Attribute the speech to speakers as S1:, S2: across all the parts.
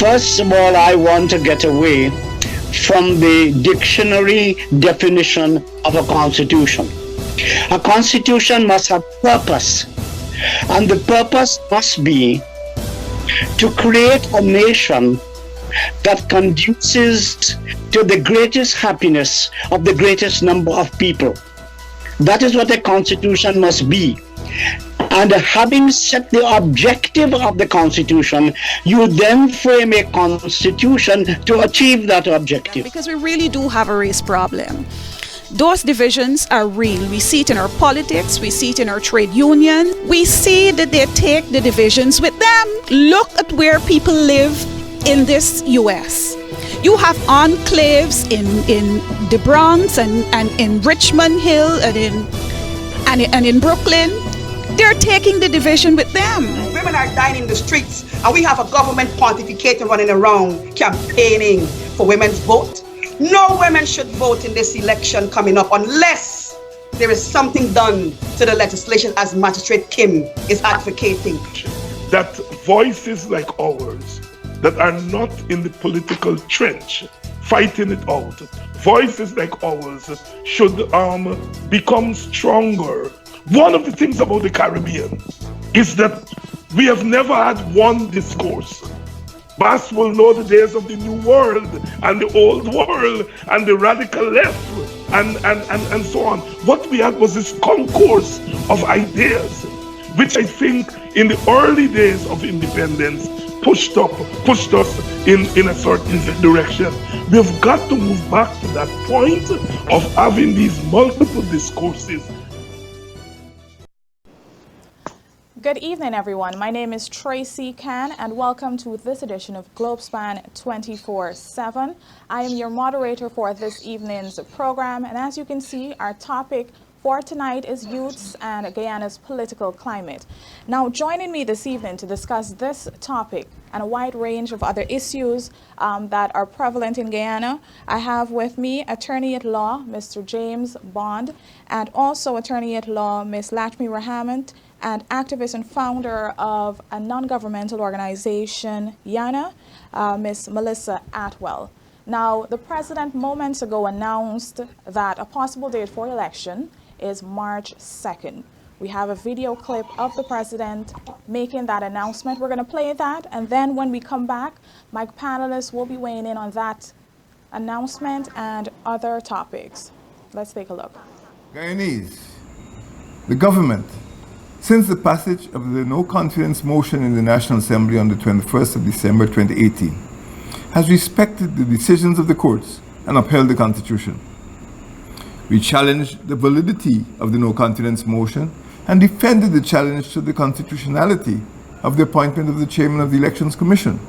S1: First of all, I want to get away from the dictionary definition of a constitution. A constitution must have purpose, and the purpose must be to create a nation that conduces to the greatest happiness of the greatest number of people. That is what a constitution must be. And having set the objective of the constitution, you then frame a constitution to achieve that objective.
S2: Because we really do have a race problem. Those divisions are real. We see it in our politics, we see it in our trade union. We see that they take the divisions with them. Look at where people live in this US. You have enclaves in the Bronx and in Richmond Hill and in Brooklyn. They're taking the division with them.
S3: Women are dying in the streets, and we have a government pontificating running around campaigning for women's vote. No women should vote in this election coming up unless there is something done to the legislation as Magistrate Kim is advocating.
S4: That voices like ours that are not in the political trench fighting it out, voices like ours should become stronger. One of the things about the Caribbean is that we have never had one discourse. Bass will know the days of the New World and the Old World and the radical left and so on. What we had was this concourse of ideas, which I think in the early days of independence pushed us in a certain direction. We've got to move back to that point of having these multiple discourses.
S5: Good evening, everyone. My name is Tracy Can, and welcome to this edition of Globespan 24/7. I am your moderator for this evening's program, and as you can see, our topic for tonight is youths and Guyana's political climate. Now, joining me this evening to discuss this topic and a wide range of other issues that are prevalent in Guyana, I have with me Attorney at Law, Mr. James Bond, and also Attorney at Law, Ms. Lakshmi Rahamant, and activist and founder of a non-governmental organization, YANA, Ms. Melissa Atwell. Now, the president moments ago announced that a possible date for election is March 2nd. We have a video clip of the president making that announcement. We're going to play that, and then when we come back, my panelists will be weighing in on that announcement and other topics. Let's take a look.
S6: Guyanese, the government, since the passage of the no-confidence motion in the National Assembly on the 21st of December 2018, has respected the decisions of the courts and upheld the Constitution. We challenged the validity of the no-confidence motion and defended the challenge to the constitutionality of the appointment of the chairman of the Elections Commission.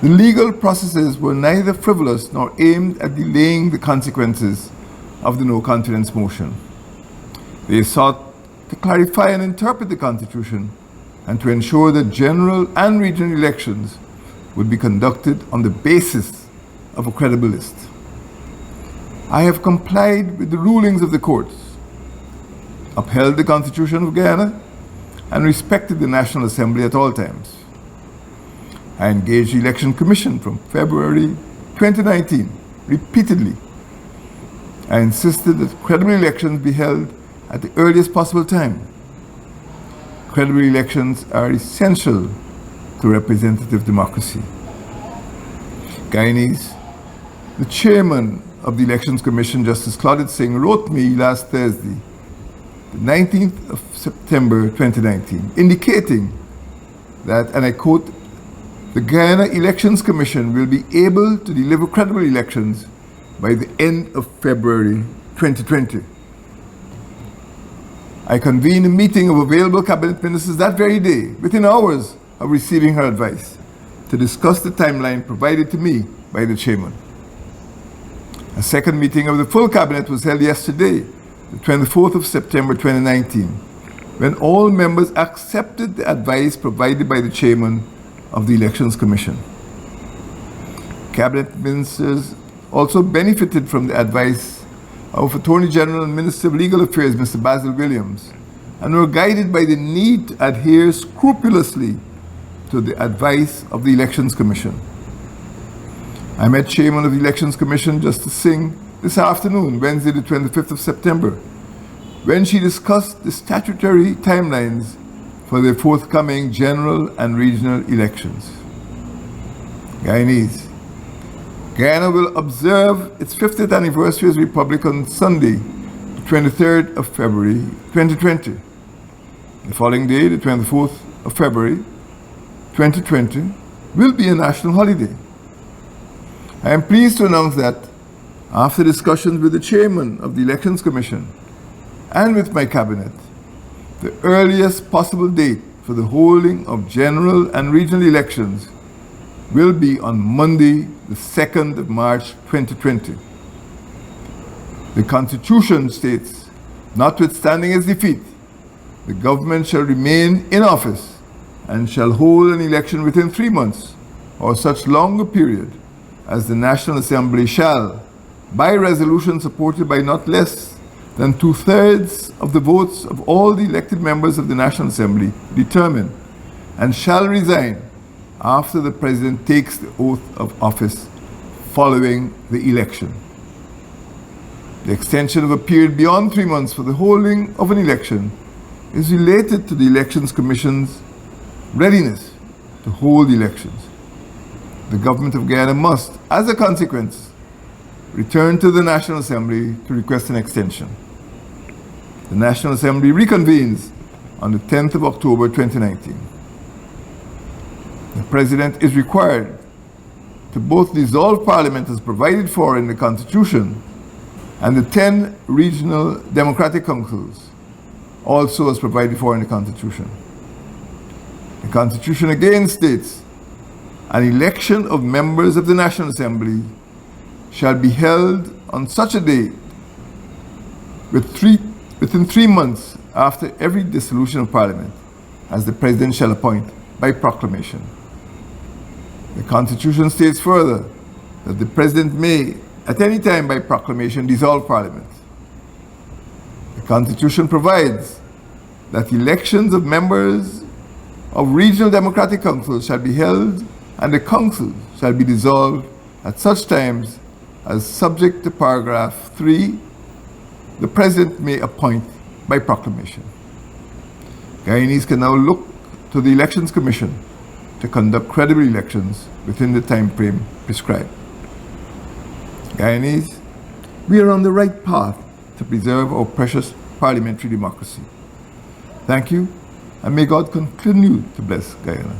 S6: The legal processes were neither frivolous nor aimed at delaying the consequences of the no-confidence motion. They sought to clarify and interpret the Constitution and to ensure that general and regional elections would be conducted on the basis of a credible list. I have complied with the rulings of the courts, upheld the Constitution of Guyana, and respected the National Assembly at all times. I engaged the Election Commission from February 2019 repeatedly. I insisted that credible elections be held at the earliest possible time. Credible elections are essential to representative democracy. Guyanese, the chairman of the Elections Commission, Justice Claudette Singh, wrote me last Thursday, the 19th of September 2019, indicating that, and I quote, the Guyana Elections Commission will be able to deliver credible elections by the end of February 2020. I convened a meeting of available cabinet ministers that very day, within hours of receiving her advice, to discuss the timeline provided to me by the chairman. A second meeting of the full cabinet was held yesterday, the 24th of September 2019, when all members accepted the advice provided by the chairman of the Elections Commission. Cabinet ministers also benefited from the advice of Attorney General and Minister of Legal Affairs, Mr. Basil Williams, and were guided by the need to adhere scrupulously to the advice of the Elections Commission. I met Chairman of the Elections Commission, Justice Singh, this afternoon, Wednesday the 25th of September, when she discussed the statutory timelines for the forthcoming general and regional elections. Guyanese. Guyana will observe its 50th anniversary as a republic on Sunday, the 23rd of February 2020. The following day, the 24th of February 2020, will be a national holiday. I am pleased to announce that after discussions with the chairman of the Elections Commission and with my cabinet, the earliest possible date for the holding of general and regional elections will be on Monday, the 2nd of March 2020. The Constitution states, notwithstanding its defeat, the government shall remain in office and shall hold an election within 3 months or such longer period as the National Assembly shall, by resolution supported by not less than 2/3 of the votes of all the elected members of the National Assembly, determine, and shall resign after the President takes the oath of office following the election. The extension of a period beyond 3 months for the holding of an election is related to the Elections Commission's readiness to hold elections. The government of Guyana must, as a consequence, return to the National Assembly to request an extension. The National Assembly reconvenes on the 10th of October 2019. The President is required to both dissolve Parliament as provided for in the Constitution and the 10 regional democratic councils, also as provided for in the Constitution. The Constitution again states, an election of members of the National Assembly shall be held on such a date within 3 months after every dissolution of Parliament, as the President shall appoint by proclamation. The Constitution states further that the President may, at any time by proclamation, dissolve Parliament. The Constitution provides that elections of members of regional democratic councils shall be held and the council shall be dissolved at such times as, subject to paragraph 3, the President may appoint by proclamation. Guyanese can now look to the Elections Commission to conduct credible elections within the time frame prescribed. Guyanese, we are on the right path to preserve our precious parliamentary democracy. Thank you, and may God continue to bless Guyana.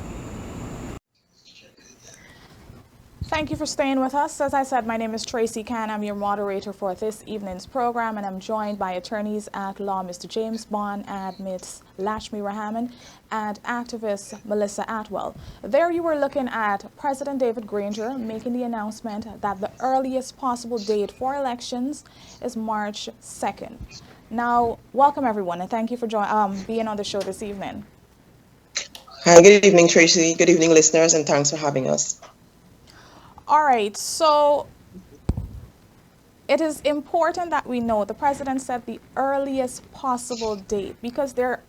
S5: Thank you for staying with us. As I said, my name is Tracy Can. I'm your moderator for this evening's program, and I'm joined by attorneys at law, Mr. James Bond and Ms. Lashmi Rahman, and activist Melissa Atwell. There you were looking at President David Granger making the announcement that the earliest possible date for elections is March 2nd. Now, welcome everyone, and thank you for being on the show this evening.
S7: Hi, good evening, Tracy. Good evening, listeners, and thanks for having us.
S5: All right, so it is important that we know the president said the earliest possible date, because there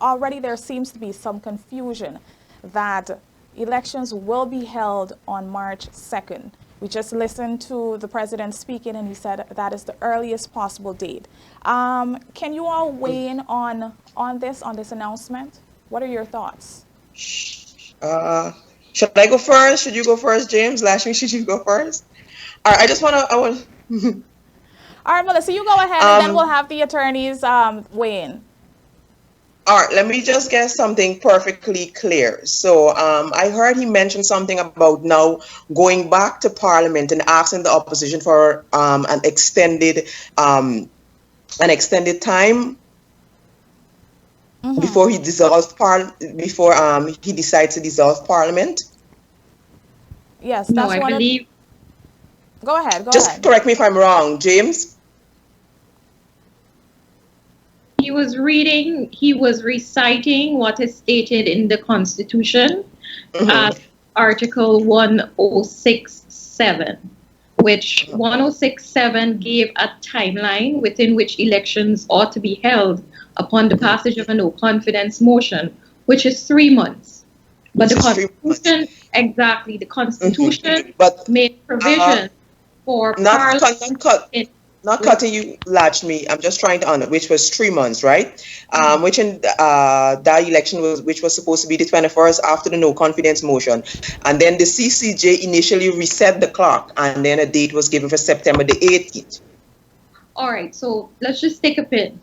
S5: seems to be some confusion that elections will be held on March 2nd. We just listened to the president speaking, and he said that is the earliest possible date. Can you all weigh in on this announcement? What are your thoughts?
S7: Should I go first? Should you go first, James? Lashmi, should you go first? All right, All
S5: right, Melissa, you go ahead, and then we'll have the attorneys weigh in.
S7: All right, let me just get something perfectly clear. So I heard he mentioned something about now going back to Parliament and asking the opposition for an extended time before he dissolves he decides to dissolve Parliament.
S5: Yes, that's
S8: I believe.
S5: Go ahead.
S7: Just correct me if I'm wrong, James.
S8: He was reciting what is stated in the Constitution, Article 1067, which 1067 gave a timeline within which elections ought to be held upon the passage of a no confidence motion, which is 3 months. But the
S7: Which is 3 months.
S8: Constitution, exactly, the Constitution
S7: But
S8: made provision for
S7: not cut,
S8: Parliament.
S7: not cut, not cutting you, me. I'm just trying to honor, which was 3 months, right? Which in that election which was supposed to be the 21st after the no confidence motion, and then the CCJ initially reset the clock, and then a date was given for September the 18th.
S8: All right, so let's just take a pin.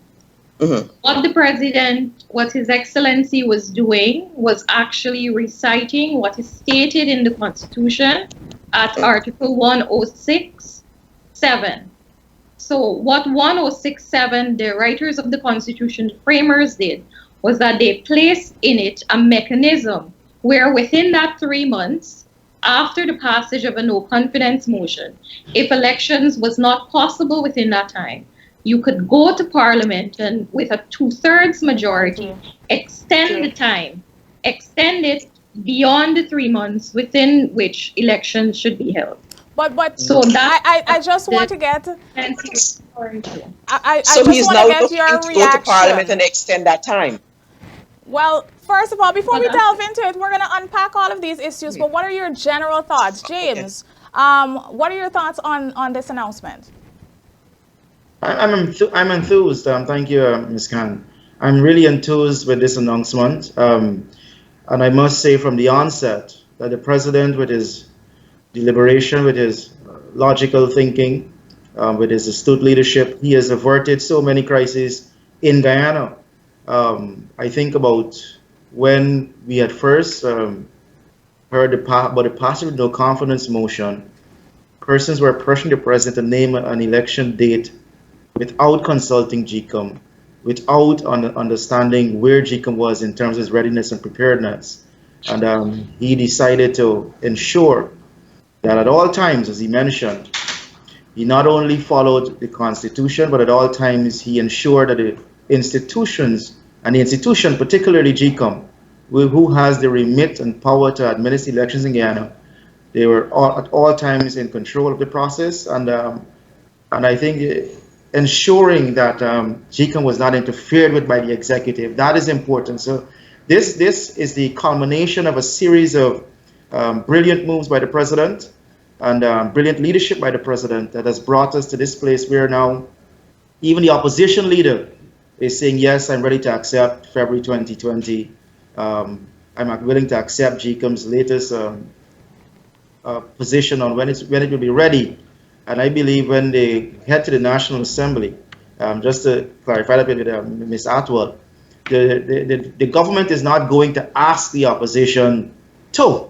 S8: What the president, what His Excellency was doing was actually reciting what is stated in the Constitution at Article 106.7. So what 106.7, the writers of the Constitution, the framers did, was that they placed in it a mechanism where within that 3 months, after the passage of a no confidence motion, if elections was not possible within that time, you could go to Parliament and with a 2/3 majority, extend the time, extend it beyond the 3 months within which elections should be held.
S5: But
S8: so that
S5: I just want to get
S7: So
S5: just
S7: he's
S5: want
S7: now
S5: to get
S7: looking
S5: your
S7: to go to Parliament
S5: reaction.
S7: and extend that time.
S5: Well, first of all, before we delve into it, we're going to unpack all of these issues. But what are your general thoughts, James? What are your thoughts on this announcement?
S9: I'm enthused. Thank you, Ms. Khan. I'm really enthused with this announcement. And I must say from the onset that the president, with his deliberation, with his logical thinking, with his astute leadership, he has averted so many crises in Guyana. I think about when we had first heard about the passage of no confidence motion, persons were pressuring the president to name an election date without consulting GCOM, without understanding where GCOM was in terms of his readiness and preparedness. And he decided to ensure that at all times, as he mentioned, he not only followed the Constitution, but at all times he ensured that the institutions, and the institution, particularly GCOM, who has the remit and power to administer elections in Guyana, they were at all times in control of the process. And I think ensuring that GCOM was not interfered with by the executive, that is important. So this is the culmination of a series of brilliant moves by the president and brilliant leadership by the president that has brought us to this place where now even the opposition leader is saying, yes, I'm ready to accept February 2020. I'm willing to accept GCOM's latest position on when it will be ready. And I believe when they head to the National Assembly, just to clarify that with Ms. Atwell, the government is not going to ask the opposition to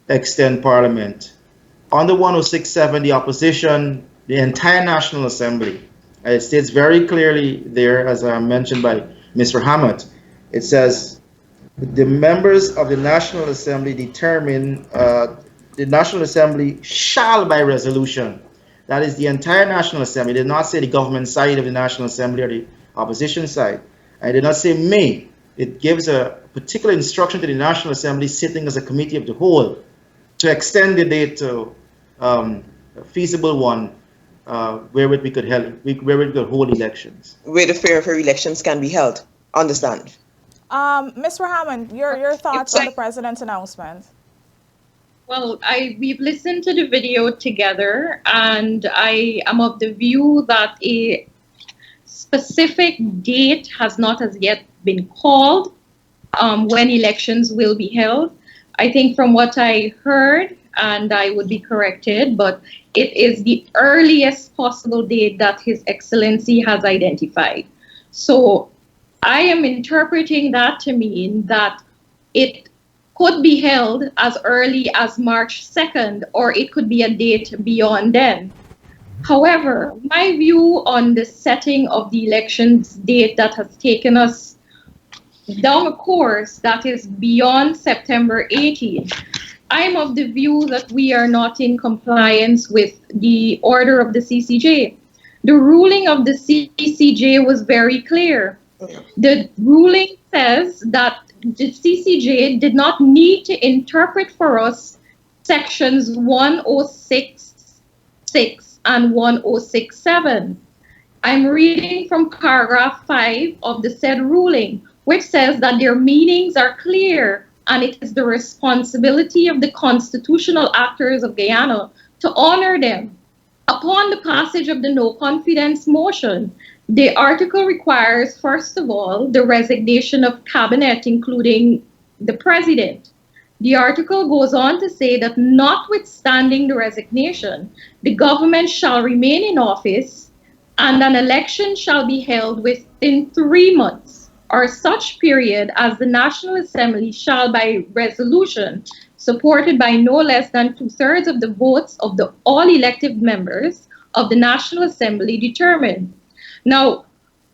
S9: extend Parliament. Under 106.7, the opposition, the entire National Assembly, it states very clearly there, as mentioned by Mr. Hammett, it says the members of the National Assembly determine the National Assembly shall by resolution. That is the entire National Assembly. It did not say the government side of the National Assembly or the opposition side. And it did not say may. It gives a particular instruction to the National Assembly sitting as a committee of the whole to extend the date to a feasible one wherewith we could hold elections.
S7: Where the fair elections can be held. Understand?
S5: Mr. Hammond, your thoughts on the president's announcement?
S8: Well, we've listened to the video together, and I am of the view that a specific date has not as yet been called when elections will be held. I think from what I heard, and I would be corrected, but it is the earliest possible date that His Excellency has identified. So I am interpreting that to mean that it could be held as early as March 2nd, or it could be a date beyond then. However, my view on the setting of the elections date that has taken us down a course that is beyond September 18th, I'm of the view that we are not in compliance with the order of the CCJ. The ruling of the CCJ was very clear. The ruling says that the CCJ did not need to interpret for us sections 106.6 and 106.7. I'm reading from paragraph 5 of the said ruling, which says that their meanings are clear and it is the responsibility of the constitutional actors of Guyana to honor them. Upon the passage of the no confidence motion, the article requires, first of all, the resignation of cabinet, including the president. The article goes on to say that notwithstanding the resignation, the government shall remain in office and an election shall be held within 3 months or such period as the National Assembly shall by resolution supported by no less than 2/3 of the votes of the all elected members of the National Assembly determine. Now,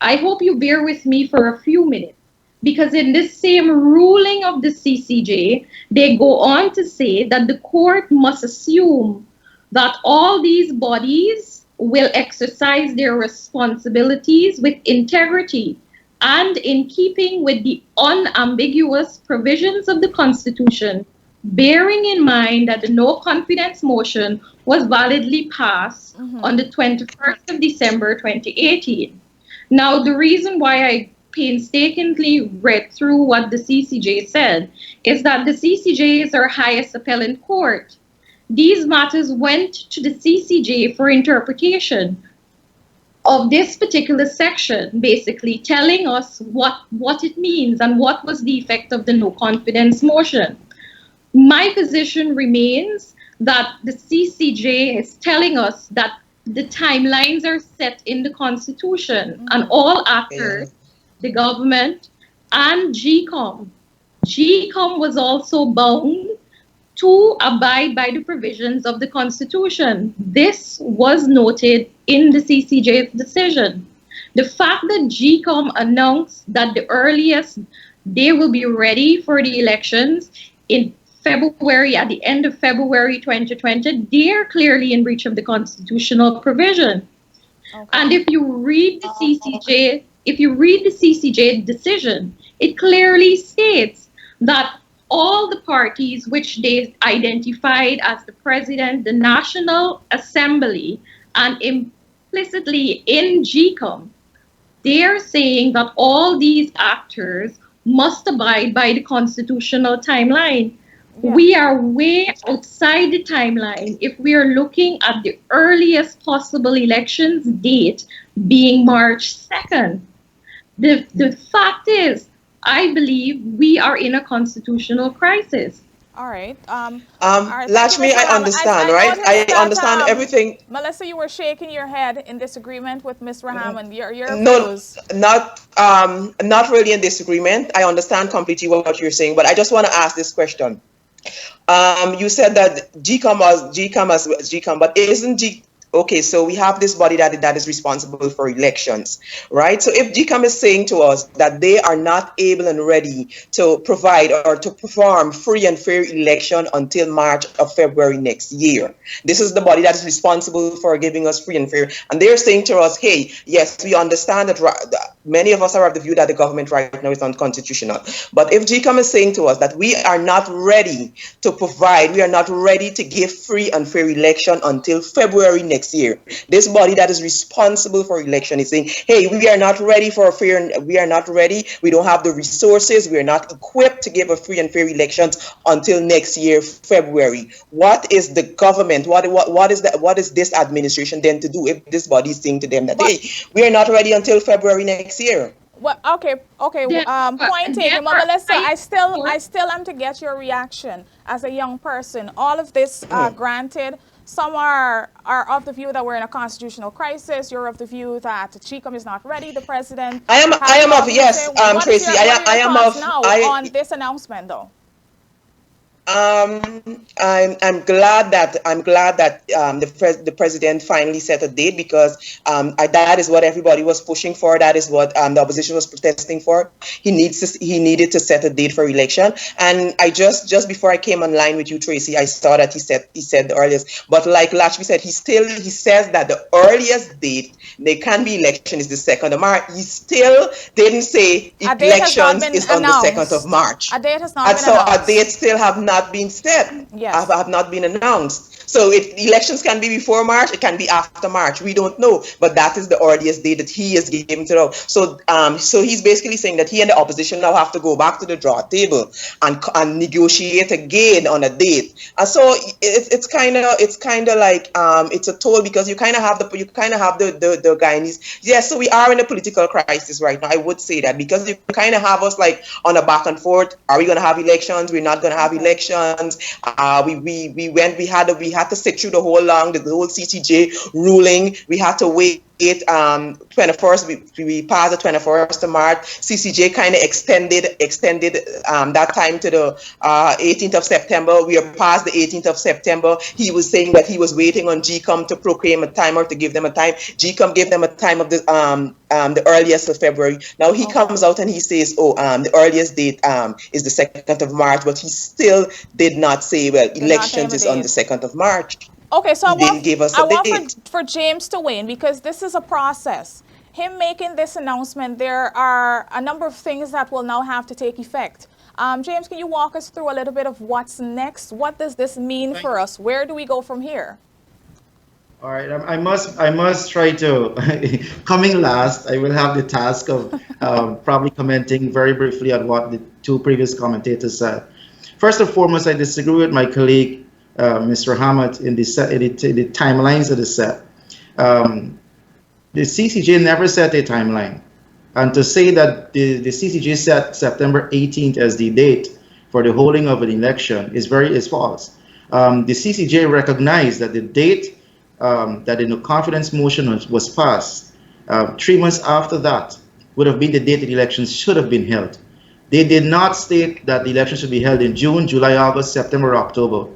S8: I hope you bear with me for a few minutes, because in this same ruling of the CCJ, they go on to say that the court must assume that all these bodies will exercise their responsibilities with integrity and in keeping with the unambiguous provisions of the Constitution, bearing in mind that the no confidence motion was validly passed on the 21st of December 2018. Now, the reason why I painstakingly read through what the CCJ said is that the CCJ is our highest appellate court. These matters went to the CCJ for interpretation of this particular section, basically telling us what it means and what was the effect of the no confidence motion. My position remains that the CCJ is telling us that the timelines are set in the Constitution and all actors, the government and GCOM. GCOM was also bound to abide by the provisions of the Constitution. This was noted in the CCJ's decision. The fact that GCOM announced that the earliest they will be ready for the elections in February, at the end of February 2020, they are clearly in breach of the constitutional provision. Okay. And if you read the CCJ decision, it clearly states that all the parties which they identified as the president, the National Assembly, and implicitly in GCOM, they are saying that all these actors must abide by the constitutional timeline. Yeah. We are way outside the timeline if we are looking at the earliest possible elections date being March 2nd. The fact is, I believe we are in a constitutional crisis.
S5: All right.
S7: Lakshmi, I understand, right? I understand everything.
S5: Melissa, you were shaking your head in disagreement with Ms. Raham and your
S7: no,
S5: views.
S7: not really in disagreement. I understand completely what you're saying, but I just want to ask this question. You said that GCOM, but isn't okay, so we have this body that is responsible for elections, right? So if GCOM is saying to us that they are not able and ready to provide or to perform free and fair election until March or February next year, this is the body that is responsible for giving us free and fair, and they're saying to us, hey, yes, we understand that many of us are of the view that the government right now is unconstitutional. But if GCOM is saying to us that we are not ready to provide, we are not ready to give free and fair election until February next year, this body that is responsible for election is saying, hey, we are not ready for a fair, we are not ready, we don't have the resources, we are not equipped to give a free and fair elections until next year, February. What is the government, what is this administration then to do if this body is saying to them that, hey, we are not ready until February next year?
S5: Well, okay. Point taken, Melissa. I still am to get your reaction as a young person. All of this, granted, some are of the view that we're in a constitutional crisis. You're of the view that GCOM is not ready. The president.
S7: I am of yes, Tracy. I am of
S5: now on this announcement though.
S7: I'm glad that the president finally set a date, because that is what everybody was pushing for. That is what the opposition was protesting for. He needed to set a date for election. And I just before I came online with you, Tracy, I saw that he said the earliest. But like Lakshmi said, he says that the earliest date there can be election is the 2nd of March. He still didn't say elections is on the 2nd of March.
S5: A date has not been announced.
S7: So a date still have not been set.
S5: Yes.
S7: Have not been announced. So if elections can be before March, it can be after March. We don't know, but that is the earliest date that he has given to us. So he's basically saying that he and the opposition now have to go back to the draw table and negotiate again on a date. And so it's kind of like it's a toll, because you kind of have the Guyanese. Yes, so we are in a political crisis right now. I would say that, because you kind of have us like on a back and forth. Are we going to have elections? We're not going to have elections. We had to sit through the whole CCJ ruling. We had to wait 21st. We passed the 21st of March. CCJ kind of extended that time to the 18th of September. We are past the 18th of September. He was saying that he was waiting on GCOM to proclaim a time, or to give them a time. GCOM gave them a time of the earliest of February. Now he comes out and he says, the earliest date is the 2nd of March, but he still did not say, well, elections is on the 2nd of March.
S5: Okay, so I
S7: want
S5: for James to weigh in, because this is a process. Him making this announcement, there are a number of things that will now have to take effect. James, can you walk us through a little bit of what's next? What does this mean for us? Where do we go from here?
S9: All right, I must try to, coming last, I will have the task of probably commenting very briefly on what the two previous commentators said. First and foremost, I disagree with my colleague, Mr. Hammett, in the timelines that is set. The CCJ never set a timeline. And to say that the CCJ set September 18th as the date for the holding of an election is false. The CCJ recognized that the date that the no confidence motion was passed, 3 months after that, would have been the date that the elections should have been held. They did not state that the election should be held in June, July, August, September, October.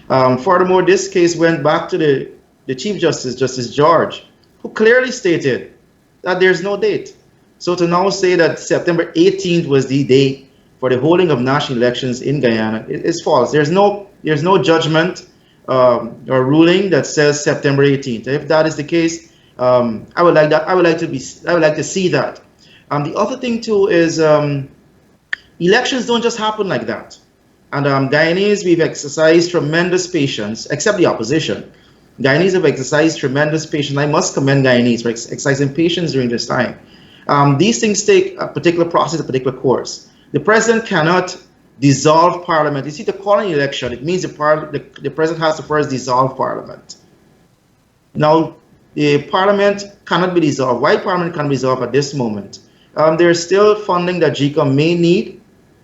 S9: Furthermore, this case went back to the Chief Justice, Justice George, who clearly stated that there's no date. So to now say that September 18th was the day for the holding of national elections in Guyana is false. There's no judgment or ruling that says September 18th. If that is the case, I would like to see that. The other thing too is elections don't just happen like that. And Guyanese, we've exercised tremendous patience, except the opposition. Guyanese have exercised tremendous patience. I must commend Guyanese for exercising patience during this time. These things take a particular process, a particular course. The president cannot dissolve parliament. You see, to call an election, it means the president has to first dissolve parliament. Now, the parliament cannot be dissolved. Why parliament cannot be dissolved at this moment? There's still funding that GCOM may need.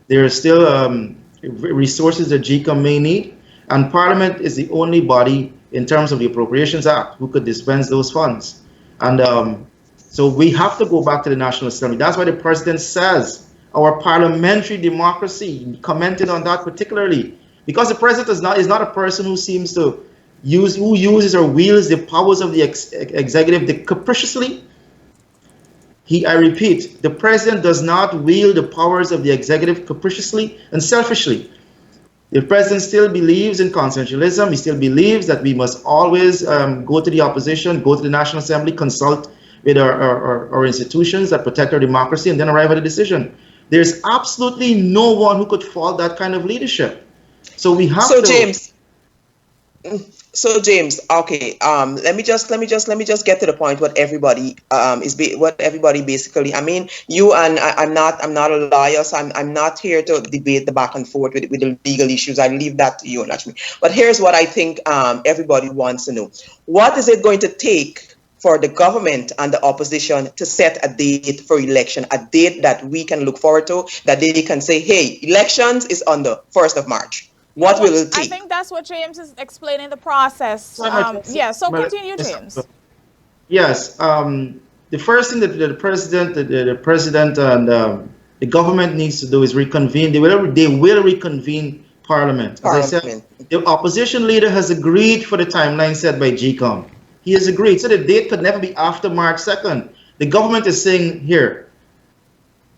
S9: There are still resources that GCOM may need. And parliament is the only body in terms of the Appropriations Act who could dispense those funds. And so we have to go back to the National Assembly. That's why the president says our parliamentary democracy, commented on that particularly, because the president is not a person who seems to uses or wields the powers of the executive capriciously. I repeat, the president does not wield the powers of the executive capriciously and selfishly. The president still believes in consensualism. He still believes that we must always go to the opposition, go to the National Assembly, consult with our institutions that protect our democracy, and then arrive at a decision. There's absolutely no one who could fault that kind of leadership. So we have
S7: James, okay. Let me just get to the point. What everybody basically. I mean, you and I'm not a lawyer, so I'm not here to debate the back and forth with the legal issues. I leave that to you, Lakshmi. But here's what I think everybody wants to know: what is it going to take for the government and the opposition to set a date for election, a date that we can look forward to, that they can say, hey, elections is on the 1st of March. What will it take?
S5: I think that's what James is explaining the process. So continue, James.
S9: Yes. The first thing that the president and the government needs to do is reconvene. They will reconvene Parliament. As I said, the opposition leader has agreed for the timeline set by GCOM. He has agreed. So the date could never be after March 2nd. The government is saying here,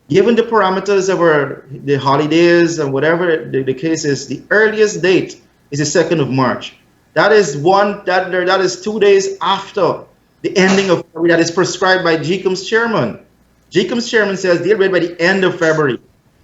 S9: given the parameters of the holidays and whatever the case is, the earliest date is the 2nd of March. That is 2 days after the ending of February that is prescribed by GCOM's chairman. GCOM's chairman says they're ready by the end of February.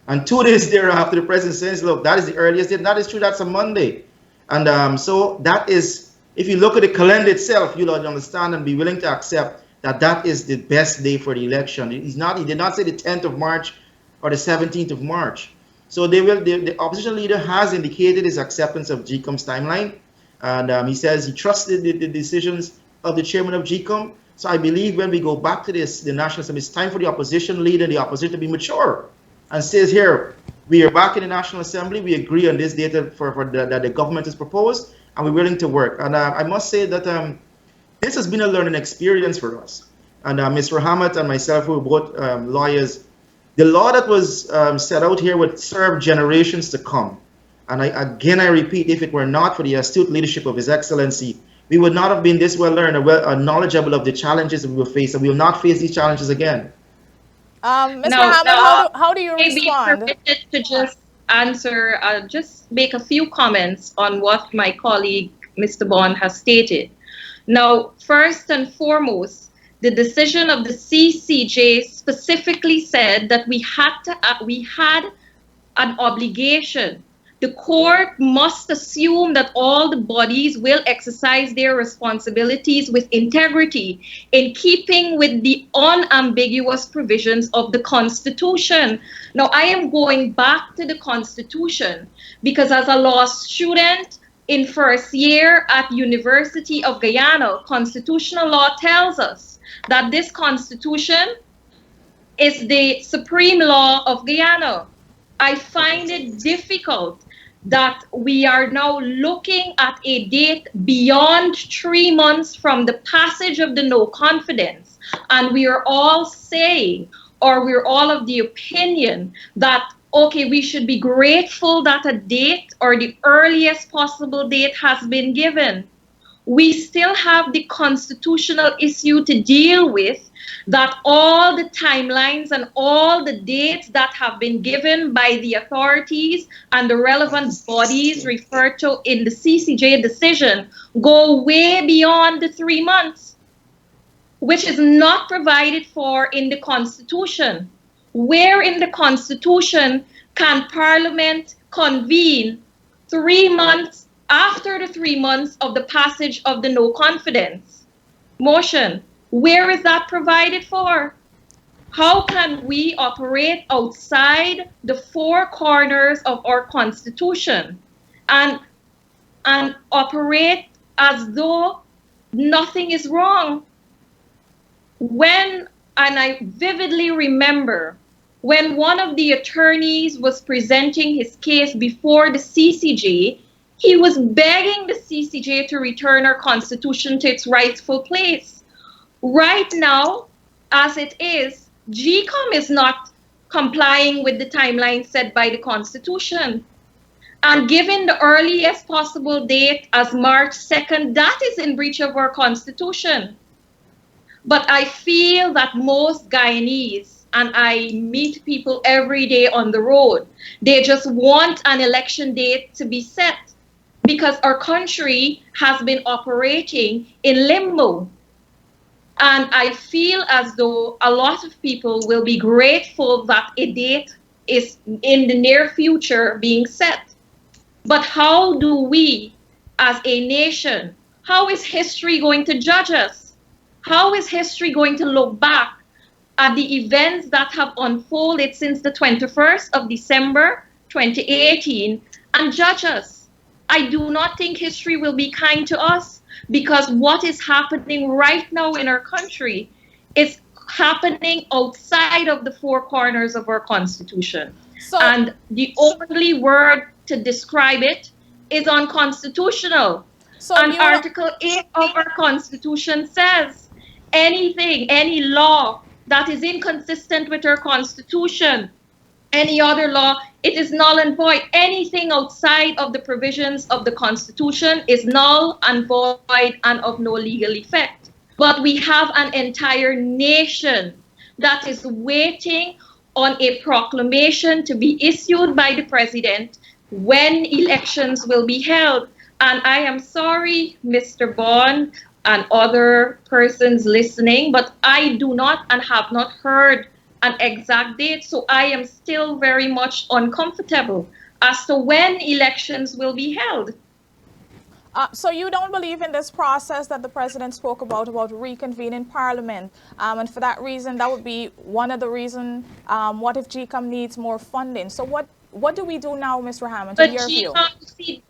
S9: And 2 days thereafter, the president says, look, that is the earliest date. That is true, that's a Monday. And so that is if you look at the calendar itself, you'll understand and be willing to accept that that is the best day for the election. He did not say the 10th of March or the 17th of March. So the opposition leader has indicated his acceptance of GCOM's timeline. And he says he trusted the decisions of the chairman of GCOM. So I believe when we go back to this, the National Assembly, it's time for the opposition leader and the opposition to be mature and says here, we are back in the National Assembly. We agree on this data that the government has proposed, and we're willing to work. And I must say that this has been a learning experience for us. And Ms. Rahamat and myself, who are both lawyers, the law that was set out here would serve generations to come. And I repeat, if it were not for the astute leadership of His Excellency, we would not have been this well learned and knowledgeable of the challenges that we will face, and we will not face these challenges again.
S5: Ms. Muhammad, how do you respond?
S8: Be permitted to just answer, just make a few comments on what my colleague, Mr. Bond, has stated. Now, first and foremost, the decision of the CCJ specifically said that we had an obligation. The court must assume that all the bodies will exercise their responsibilities with integrity in keeping with the unambiguous provisions of the Constitution. Now, I am going back to the Constitution because as a law student in first year at University of Guyana, constitutional law tells us that this Constitution is the supreme law of Guyana. I find it difficult that we are now looking at a date beyond 3 months from the passage of the no confidence, and we are all saying, or we're all of the opinion that, okay, we should be grateful that a date or the earliest possible date has been given. We still have the constitutional issue to deal with, that all the timelines and all the dates that have been given by the authorities and the relevant bodies referred to in the CCJ decision go way beyond the 3 months, which is not provided for in the Constitution. Where in the Constitution can Parliament convene 3 months after the 3 months of the passage of the no confidence motion? Where is that provided for? How can we operate outside the four corners of our Constitution and operate as though nothing is wrong? And I vividly remember when one of the attorneys was presenting his case before the CCJ, he was begging the CCJ to return our Constitution to its rightful place. Right now, as it is, GCOM is not complying with the timeline set by the Constitution. And given the earliest possible date as March 2nd, that is in breach of our Constitution. But I feel that most Guyanese, and I meet people every day on the road, they just want an election date to be set because our country has been operating in limbo. And I feel as though a lot of people will be grateful that a date is in the near future being set. But how do we, as a nation, how is history going to judge us? How is history going to look back at the events that have unfolded since the 21st of December 2018 and judge us? I do not think history will be kind to us, because what is happening right now in our country is happening outside of the four corners of our Constitution. And the only word to describe it is unconstitutional. And Article 8 of our Constitution says any law that is inconsistent with our Constitution, any other law, it is null and void. Anything outside of the provisions of the Constitution is null and void and of no legal effect. But we have an entire nation that is waiting on a proclamation to be issued by the president when elections will be held. And I am sorry, Mr. Bond and other persons listening, but I do not and have not heard an exact date, so I am still very much uncomfortable as to when elections will be held.
S5: So you don't believe in this process that the president spoke about reconvening parliament, and for that reason, that would be one of the reasons. What if GCOM needs more funding? So what do we do now, Mr. Hammond, in
S8: But
S5: your view?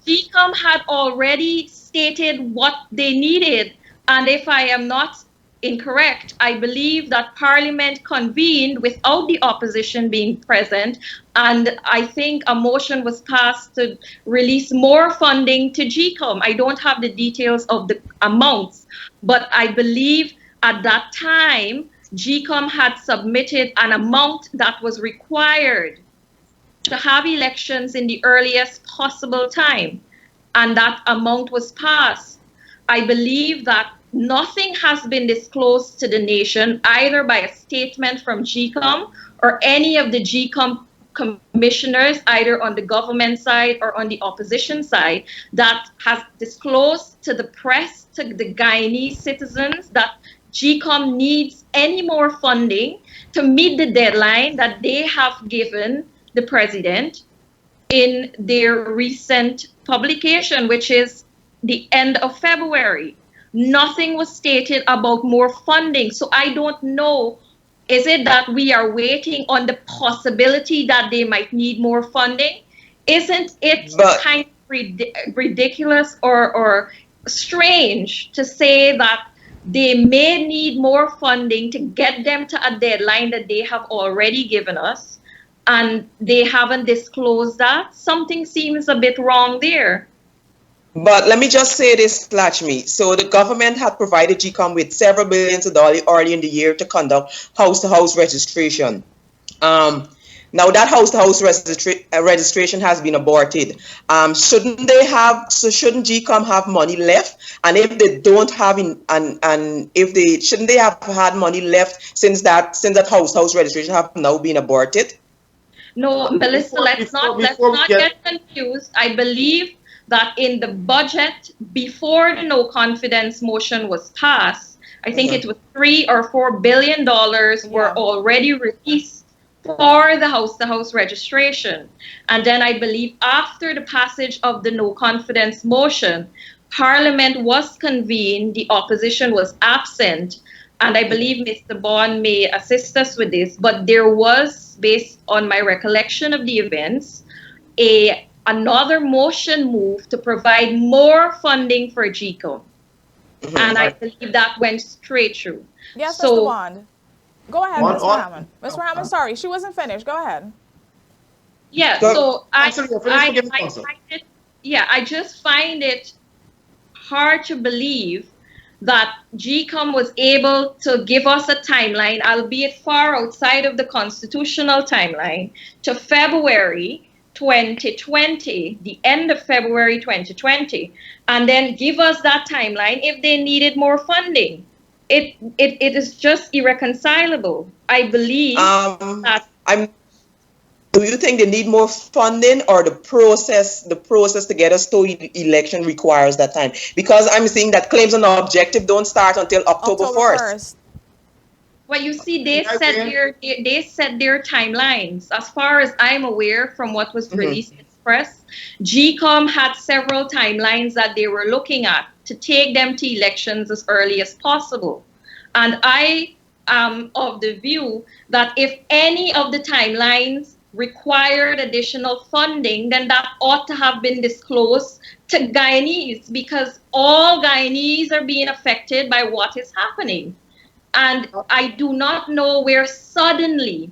S8: GCOM had already stated what they needed. And if I am not incorrect, I believe that Parliament convened without the opposition being present. And I think a motion was passed to release more funding to GCOM. I don't have the details of the amounts, but I believe at that time, GCOM had submitted an amount that was required to have elections in the earliest possible time, and that amount was passed. I believe that nothing has been disclosed to the nation, either by a statement from GCOM or any of the GCOM commissioners, either on the government side or on the opposition side, that has disclosed to the press, to the Guyanese citizens, that GCOM needs any more funding to meet the deadline that they have given the president in their recent publication, which is the end of February. Nothing was stated about more funding. So I don't know, is it that we are waiting on the possibility that they might need more funding? Isn't it kind of ridiculous or strange to say that they may need more funding to get them to a deadline that they have already given us, and they haven't disclosed that? Something seems a bit wrong there.
S7: But let me just say this, Lachmi. So the government had provided GCOM with several billions of dollars early in the year to conduct house-to-house registration. Now that house-to-house registration has been aborted. Shouldn't GCOM have money left? And if they don't have, shouldn't they have had money left since that house-to-house registration have now been aborted?
S8: No, Melissa, let's not get confused. I believe that in the budget before the no confidence motion was passed, I think it was $3 or $4 billion were already released for the house-to-house registration. And then I believe after the passage of the no confidence motion, Parliament was convened, the opposition was absent, and I believe Mr. Bond may assist us with this, but there was, based on my recollection of the events, another motion moved to provide more funding for GCOM. And I believe that went straight through.
S5: Yes, Mr. Bond. Go ahead, Mr. Hammond. Mr. Hammond, sorry, she wasn't finished. Go ahead.
S8: Yeah, so I just find it hard to believe that GCOM was able to give us a timeline, albeit far outside of the constitutional timeline, to February 2020, the end of February 2020, and then give us that timeline if they needed more funding. It is just irreconcilable. I believe that.
S7: Do you think they need more funding, or the process to get us to election requires that time? Because I'm seeing that claims on the objective don't start until October 1st.
S8: Well, you see, they set their timelines. As far as I'm aware from what was released in the press, GCOM had several timelines that they were looking at to take them to elections as early as possible. And I am of the view that if any of the timelines required additional funding, then that ought to have been disclosed to Guyanese, because all Guyanese are being affected by what is happening. And I do not know where suddenly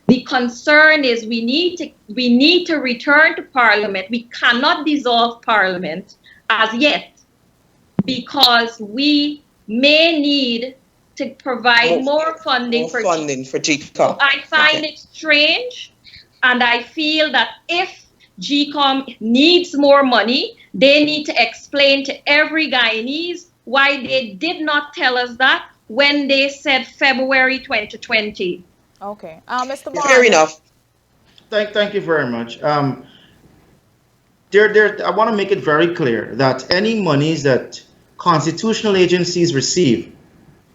S8: the concern is we need to return to Parliament. We cannot dissolve Parliament as yet, because we may need to provide more funding for
S7: GCOM.
S8: So I find it strange, and I feel that if GCOM needs more money, they need to explain to every Guyanese why they did not tell us that when they said February 2020.
S5: Okay. Mr. Bond.
S7: Fair enough.
S9: Thank you very much. I want to make it very clear that any monies that constitutional agencies receive,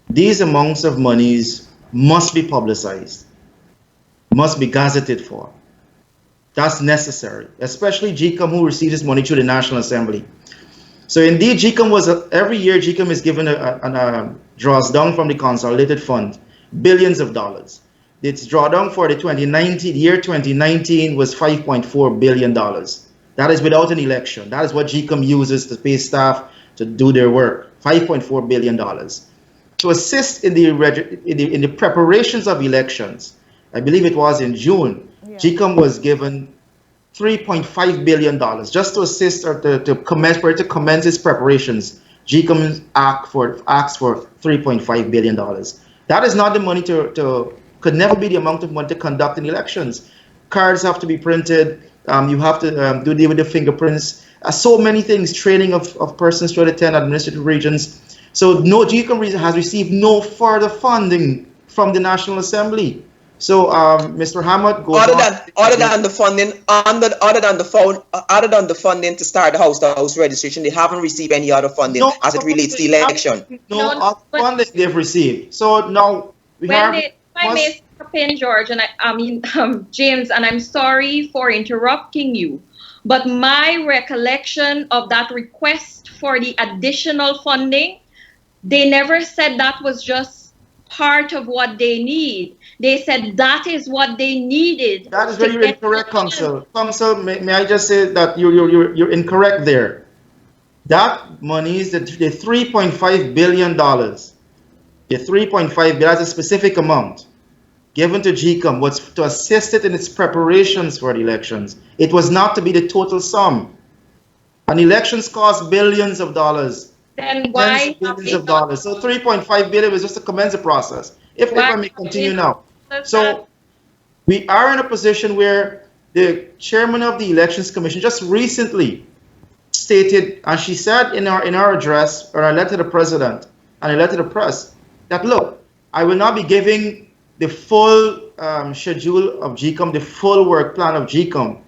S9: these amounts of monies must be publicized, must be gazetted for. That's necessary, especially GCOM, who receives this money through the National Assembly. So indeed, GCOM was, every year GCOM is given draws down from the consolidated fund, billions of dollars. Its drawdown for the 2019 was $5.4 billion. That is without an election. That is what GCOM uses to pay staff to do their work, $5.4 billion. To assist in the preparations of elections, I believe it was in June, GCOM was given $3.5 billion just to assist or to commence its preparations. GCOM asked for $3.5 billion. That is not the money could never be the amount of money to conduct in elections. Cards have to be printed. You have to deal with the fingerprints. So many things, training of persons to attend administrative regions. So no, GCOM has received no further funding from the National Assembly. So Mr. Hamad goes
S7: other than the funding to start the house registration, they haven't received any other funding as it relates to the election.
S9: No funding they've received. So now we have.
S8: If I may step in, George, and James, and I'm sorry for interrupting you, but my recollection of that request for the additional funding, they never said that was just part of what they need. They said that is what they needed.
S9: That is very incorrect, Council. Council, may I just say that you're incorrect there. That money is the $3.5 billion. The 3.5 billion, that's a specific amount given to GCOM, was to assist it in its preparations for the elections. It was not to be the total sum. And elections cost billions of dollars.
S8: Then why
S9: billions of dollars? So 3.5 billion was just to commence the process. If I may continue now. So we are in a position where the chairman of the Elections Commission just recently stated, and she said in our address, or a letter to the president and a letter to the press, that look, I will not be giving the full schedule of GCOM, the full work plan of GCOM.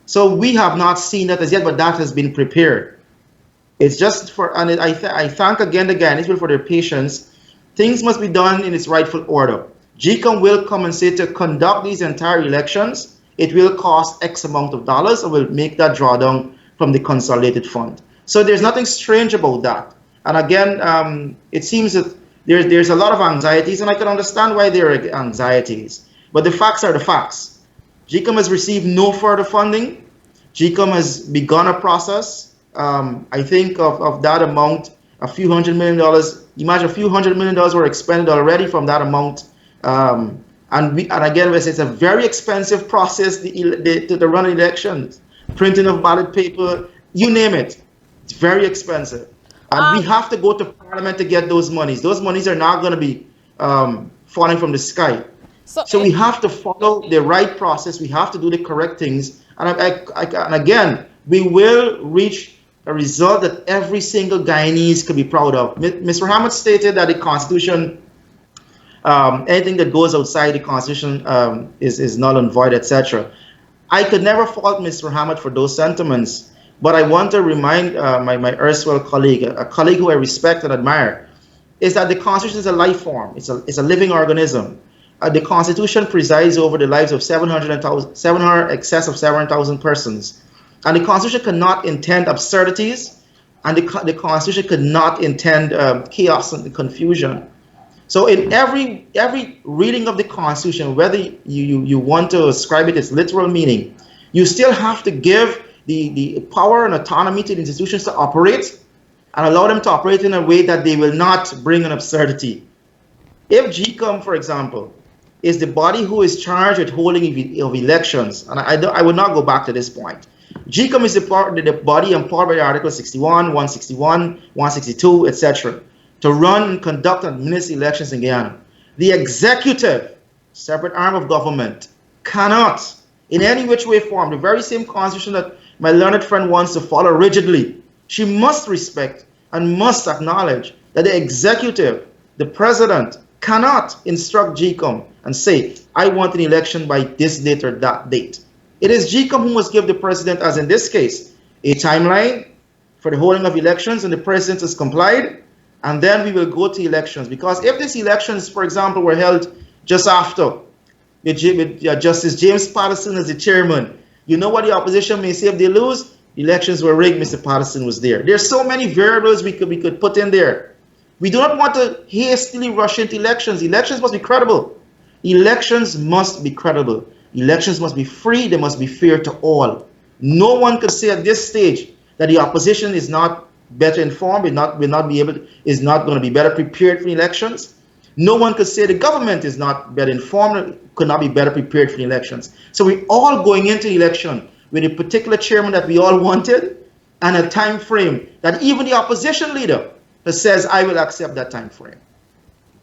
S9: So we have not seen that as yet, but that has been prepared. It's just for, and I thank again the Guyanese for their patience. Things must be done in its rightful order. GCOM will come and say to conduct these entire elections, it will cost X amount of dollars, and we'll make that drawdown from the consolidated fund. So there's nothing strange about that. And again, it seems that there's a lot of anxieties, and I can understand why there are anxieties. But the facts are the facts. GCOM has received no further funding. GCOM has begun a process. I think of that amount, a few $100 million. Imagine a few $100 million were expended already from that amount. And again, it's a very expensive process to run elections. Printing of ballot paper, you name it. It's very expensive. And we have to go to Parliament to get those monies. Those monies are not going to be falling from the sky. So we have to follow the right process. We have to do the correct things. And again, we will reach a result that every single Guyanese can be proud of. Mr. Hamad stated that the Constitution, anything that goes outside the Constitution is null and void, etc. I could never fault Mr. Hamad for those sentiments. But I want to remind my erstwhile colleague, a colleague who I respect and admire, is that the Constitution is a life form. It's a living organism. The Constitution presides over the lives of excess of 700,000 persons. And the Constitution cannot intend absurdities, and the Constitution could not intend chaos and confusion. So in every reading of the Constitution, whether you want to ascribe it its literal meaning, you still have to give the power and autonomy to the institutions to operate, and allow them to operate in a way that they will not bring an absurdity. If GCOM, for example, is the body who is charged with holding of elections, and I would not go back to this point. GCOM is the body empowered by Article 61, 161, 162, etc., to run and conduct and administer elections in Guyana. The executive, separate arm of government, cannot, in any which way, form the very same constitution that my learned friend wants to follow rigidly. She must respect and must acknowledge that the executive, the president, cannot instruct GCOM and say, I want an election by this date or that date. It is GCOM who must give the president, as in this case, a timeline for the holding of elections, and the president has complied, and then we will go to elections. Because if these elections, for example, were held just after, with Justice James Patterson as the chairman, you know what the opposition may say if they lose? elections were rigged, Mr. Patterson was there. There's so many variables we could put in there. We do not want to hastily rush into elections. Elections must be credible. Elections must be credible. Elections must be free. They must be fair to all. No one could say at this stage that the opposition is not better informed, is not going to be better prepared for elections. No one could say the government is not better informed, could not be better prepared for the elections. So we're all going into the election with a particular chairman that we all wanted and a time frame that even the opposition leader says, I will accept that time frame.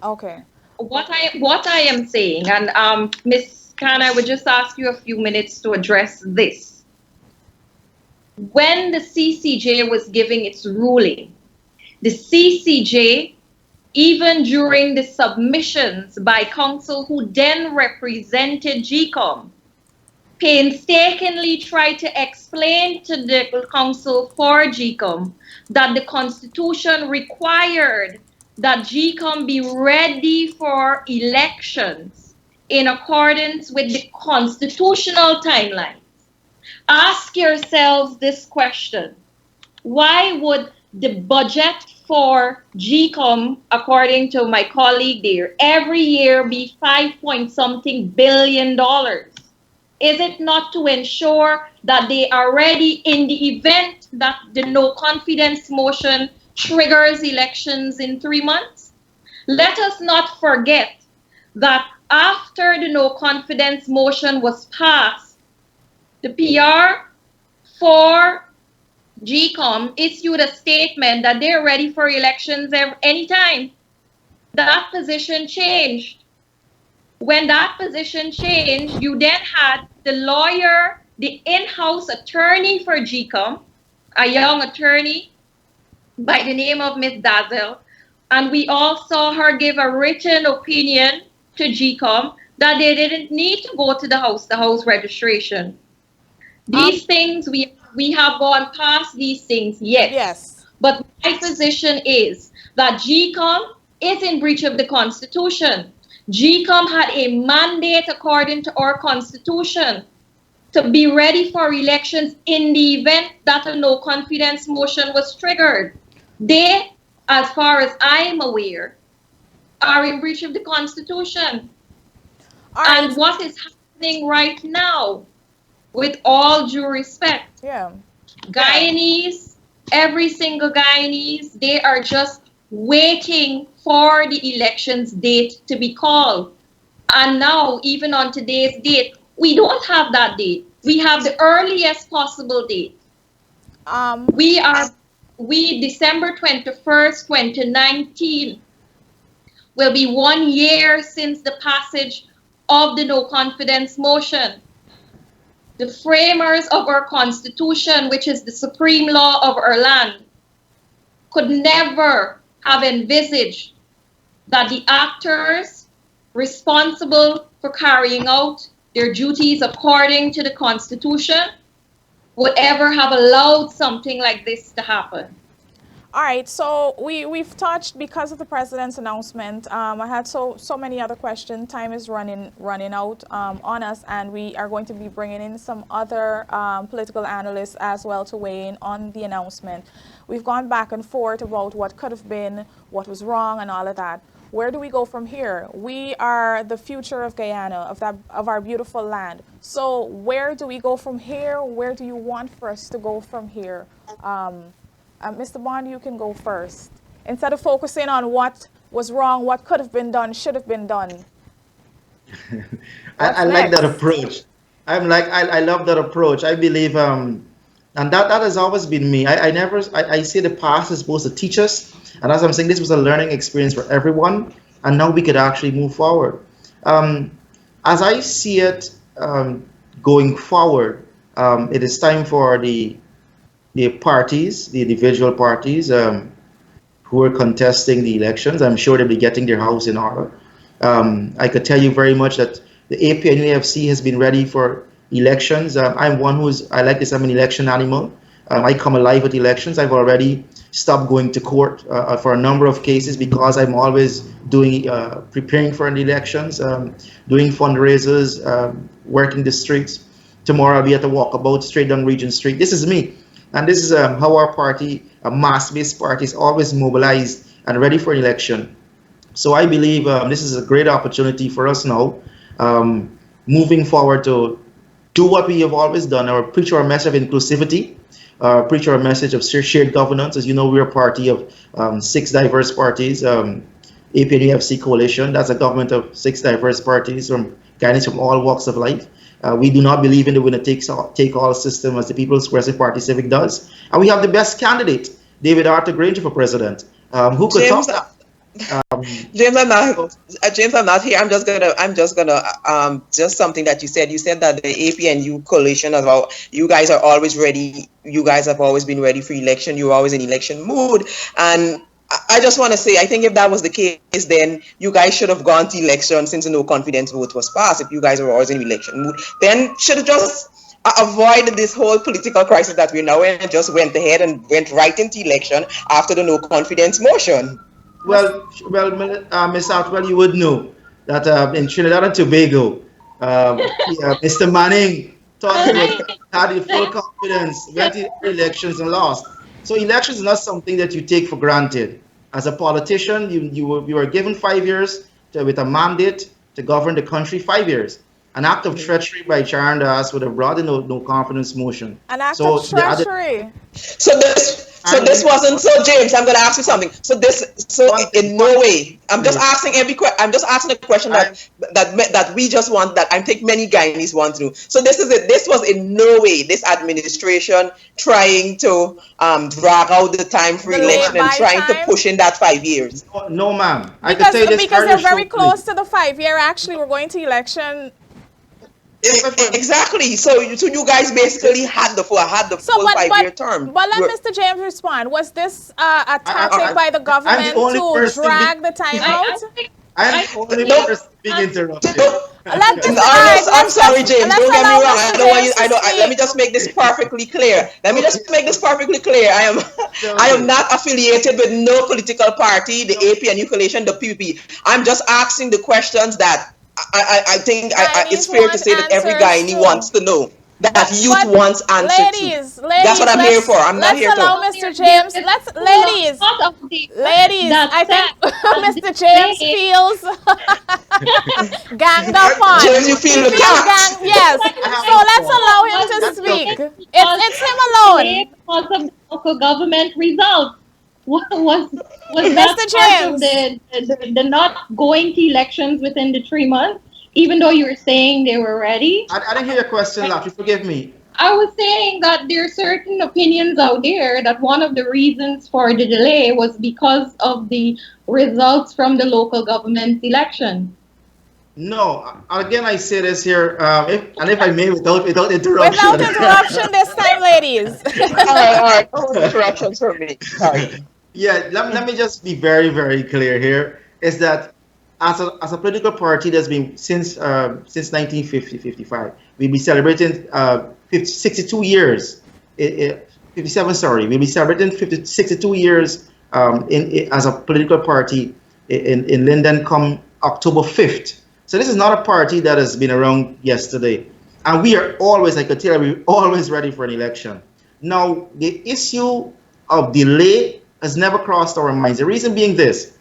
S5: Okay.
S8: What I am saying, and Ms. Khan, I would just ask you a few minutes to address this. When the CCJ was giving its ruling, the CCJ, even during the submissions by counsel who then represented GCOM, painstakingly tried to explain to the counsel for GCOM that the Constitution required that GCOM be ready for elections in accordance with the constitutional timeline. Ask yourselves this question. Why would the budget for GCOM, according to my colleague there, every year be $5-point-something billion? Is it not to ensure that they are ready in the event that the no confidence motion triggers elections in 3 months? Let us not forget that after the no confidence motion was passed, the PR for GCOM issued a statement that they're ready for elections anytime. That position changed. When that position changed, you then had the lawyer, the in-house attorney for GCOM, a young attorney by the name of Ms. Dazzle, and we all saw her give a written opinion to GCOM that they didn't need to go to the house registration. These things, we have gone past these things, yes. But my position is that GCOM is in breach of the Constitution. GCOM had a mandate according to our Constitution to be ready for elections in the event that a no confidence motion was triggered. They, as far as I'm aware, are in breach of the Constitution. And what is happening right now, with all due respect, Guyanese, every single Guyanese, they are just waiting for the elections date to be called. And now, even on today's date, we don't have that date. We have the earliest possible date. December 21st, 2019 will be 1 year since the passage of the no confidence motion. The framers of our Constitution, which is the supreme law of our land, could never have envisaged that the actors responsible for carrying out their duties according to the Constitution would ever have allowed something like this to happen.
S5: All right, so we've touched, because of the president's announcement. I had so many other questions. Time is running out on us, and we are going to be bringing in some other political analysts as well to weigh in on the announcement. We've gone back and forth about what could have been, what was wrong, and all of that. Where do we go from here? We are the future of Guyana, of our beautiful land. So where do we go from here? Where do you want for us to go from here? Mr. Bond, you can go first. Instead of focusing on what was wrong, what could have been done, should have been done.
S9: I like that approach. I love that approach. I believe, and that has always been me. I see the past is supposed to teach us, and as I'm saying, this was a learning experience for everyone, and now we could actually move forward. As I see it going forward, it is time for the parties, the individual parties who are contesting the elections. I'm sure they'll be getting their house in order. I could tell you very much that the APNUFC has been ready for elections. I'm one I like this, I'm an election animal. I come alive with elections. I've already stopped going to court for a number of cases because I'm always doing, preparing for the elections, doing fundraisers, working the streets. Tomorrow I'll be at the walkabout straight down Regent Street. This is me. And this is how our party, a mass-based party, is always mobilized and ready for an election. So I believe this is a great opportunity for us now, moving forward to do what we have always done, or preach our message of inclusivity, preach our message of shared governance. As you know, we're a party of 6 diverse parties, APNUFC coalition. That's a government of 6 diverse parties from guidance from all walks of life. We do not believe in the winner-take-all system as the People's Progressive Party Civic does. And we have the best candidate, David Arthur Granger, for president. Who could
S7: James,
S9: top that?
S7: James, I'm not here. I'm just gonna just something that you said. You said that the APNU coalition you guys are always ready. You guys have always been ready for election. You're always in election mood. And I just want to say, I think if that was the case, then you guys should have gone to election since the no confidence vote was passed. If you guys were always in election mood, then should have just avoided this whole political crisis that we're now in and just went ahead and went right into election after the no confidence motion.
S9: Well, Ms. Southwell, you would know that in Trinidad and Tobago, Mr. Manning thought he had the full confidence, went to elections and lost. So elections is not something that you take for granted. As a politician, you were given 5 years with a mandate to govern the country. 5 years. An act of treachery by Charan Das would have brought in no confidence motion.
S5: An act of treachery.
S7: So this wasn't so. James, I'm going to ask you something. In no way. I'm just asking the question that we just want, that I think many Guyanese want to know. So this is it. This was in no way this administration trying to drag out the time for election and trying to push in that 5 years.
S9: No, ma'am.
S5: Because they're very close to the 5 year. Actually, we're going to election.
S7: Exactly. So you guys basically had the full 5 year term.
S5: But let Mr. James respond. Was this a tactic by the government to drag the time out?
S9: I'm the only person being interrupted.
S7: I'm sorry, James. Don't get me wrong. I don't want you. Let me just make this perfectly clear. I am not affiliated with no political party, the APNU coalition, the PPP. I'm just asking the questions that I think it's fair to say that every Guyanese wants to know, that youth wants answers to. That's what I'm here for. I'm not here to.
S5: Let's allow Mr. James. Ladies. I think Mr. James feels ganged up on.
S7: James, you feel attacked.
S5: Yes. So let's allow him to speak. It's him alone.
S8: Because of the local government results. Was that part of the not going to elections within the 3 months, even though you were saying they were ready?
S9: I didn't hear your question, Lafi. Forgive me.
S8: I was saying that there are certain opinions out there that one of the reasons for the delay was because of the results from the local government election.
S9: No, again, I say this here, if I may, without interruption.
S5: Without interruption this time, ladies.
S7: All right. No interruptions for me. Sorry.
S9: Yeah, let me just be very, very clear here, is that as a political party that's been since 1950-55, we'll be celebrating 62 years, 57, sorry, we'll be celebrating 62 years as a political party in Linden come October 5th. So this is not a party that has been around yesterday. And we are always, I could tell you, we're always ready for an election. Now, the issue of delay has never crossed our minds. The reason being this: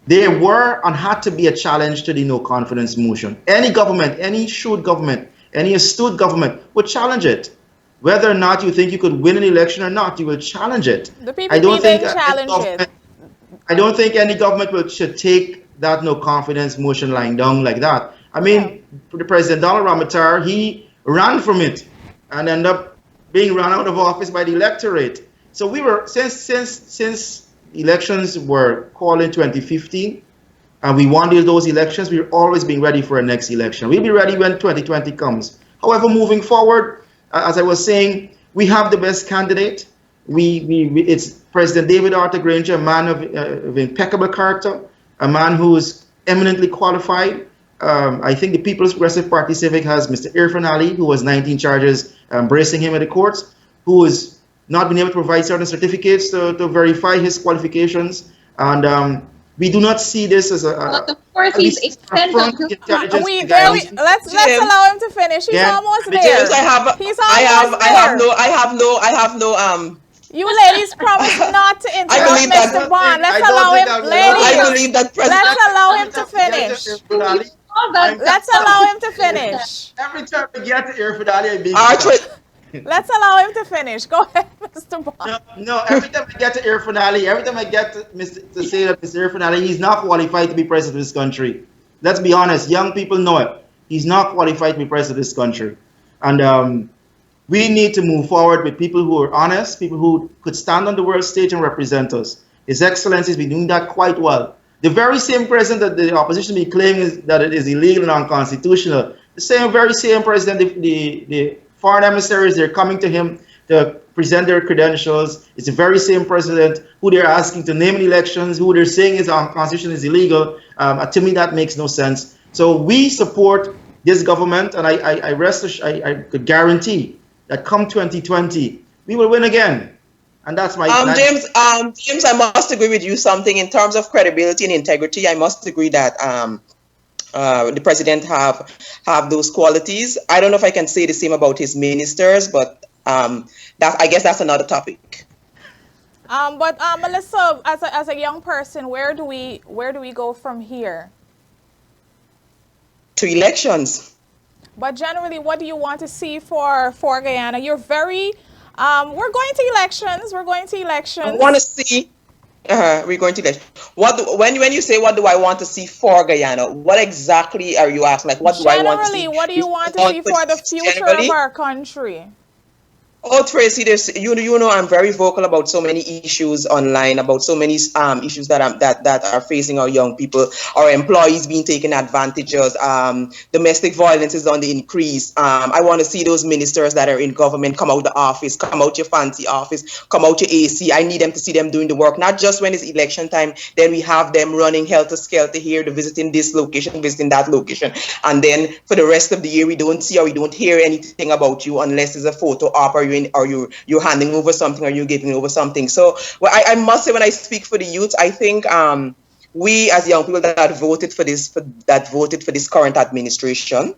S9: there were and had to be a challenge to the no confidence motion. Any government, any shrewd government, any astute government would challenge it. Whether or not you think you could win an election or not, you will challenge it.
S5: The PPP didn't challenge it.
S9: I don't think any government should take that no confidence motion lying down like that. I mean, the President Donald Ramatar, he ran from it and ended up being run out of office by the electorate. So we were, since elections were called in 2015, and we won those elections, we've always been ready for a next election. We'll be ready when 2020 comes. However, moving forward, as I was saying, we have the best candidate. It's President David Arthur Granger, a man of impeccable character, a man who is eminently qualified. I think the People's Progressive Party Civic has Mr. Irfan Ali, who has 19 charges embracing him in the courts, who is not been able to provide certain certificates to verify his qualifications. And We do not see this as
S8: But of course,
S9: we
S8: he's
S9: see an
S8: extended
S9: affront to
S8: to
S9: the intelligence
S2: We there we
S9: guys.
S2: let's
S7: James,
S2: allow him to finish. He's
S9: Again,
S2: almost
S7: James,
S2: there. He's almost there.
S7: I have no
S2: You ladies promise not to
S7: I
S2: interrupt
S7: believe that
S2: Mr. Bond. Let's
S9: I don't
S2: allow
S9: think
S2: him,
S9: I'm allowed
S7: I
S2: ladies.
S7: believe that
S2: Let's
S7: President
S2: allow
S9: every
S2: him to
S9: time we get to
S2: finish.
S9: Irfan Ali,
S8: all
S9: I'm
S8: that.
S2: Let's allow him to finish.
S9: every time we get to Irfan Ali, I'm being
S7: Archway,
S9: stopped.
S2: Let's allow him to finish. Go ahead, Mr. Bond.
S9: No, every time I get to Irfan Ali, every time I get to say that Mr. Irfan Ali, he's not qualified to be president of this country. Let's be honest, young people know it. He's not qualified to be president of this country. And we need to move forward with people who are honest, people who could stand on the world stage and represent us. His Excellency has been doing that quite well. The very same president that the opposition be claiming that it is illegal and unconstitutional, the very same president, the foreign emissaries, they're coming to him to present their credentials. It's the very same president who they're asking to name in elections, who they're saying is unconstitutional, is illegal. To me, that makes no sense. So we support this government, and I could guarantee that come 2020, we will win again. And that's my
S7: James, I must agree with you something in terms of credibility and integrity. I must agree that the president have those qualities. I don't know if I can say the same about his ministers, but I guess that's another topic.
S2: But Melissa, as a young person, where do we go from here?
S7: To elections.
S2: But generally, what do you want to see for Guyana? You're very we're going to elections. We're going to elections.
S7: I want to see. We're going to election. When you say what do I want to see for Guyana? What exactly are you asking? Like, what do I want to see?
S2: Generally, what do you want to see for the future of our country?
S7: Oh, Tracy, you know I'm very vocal about so many issues online, about so many issues that are facing our young people, our employees being taken advantage of, domestic violence is on the increase. I want to see those ministers that are in government come out the office, come out your fancy office, come out your AC. I need them to see them doing the work, not just when it's election time. Then we have them running helter skelter here, to visiting this location, visiting that location, and then for the rest of the year we don't see or we don't hear anything about you unless it's a photo op or you're handing over something or you're giving over something. So I must say, when I speak for the youth, I think we as young people that voted for this current administration,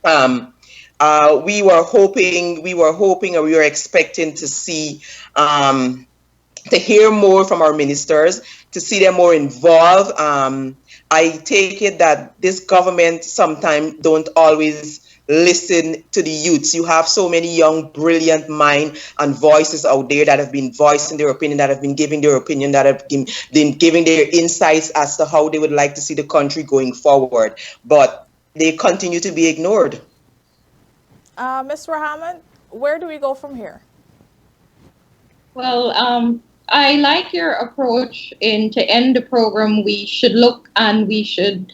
S7: we were hoping or we were expecting to see to hear more from our ministers, to see them more involved. I take it that this government sometimes don't always listen to the youths. You have so many young, brilliant minds and voices out there that have been voicing their opinion, that have been giving their opinion, that have been giving their insights as to how they would like to see the country going forward. But they continue to be ignored.
S2: Ms. Rahman, where do we go from here?
S8: Well, I like your approach to end the program. We should look and we should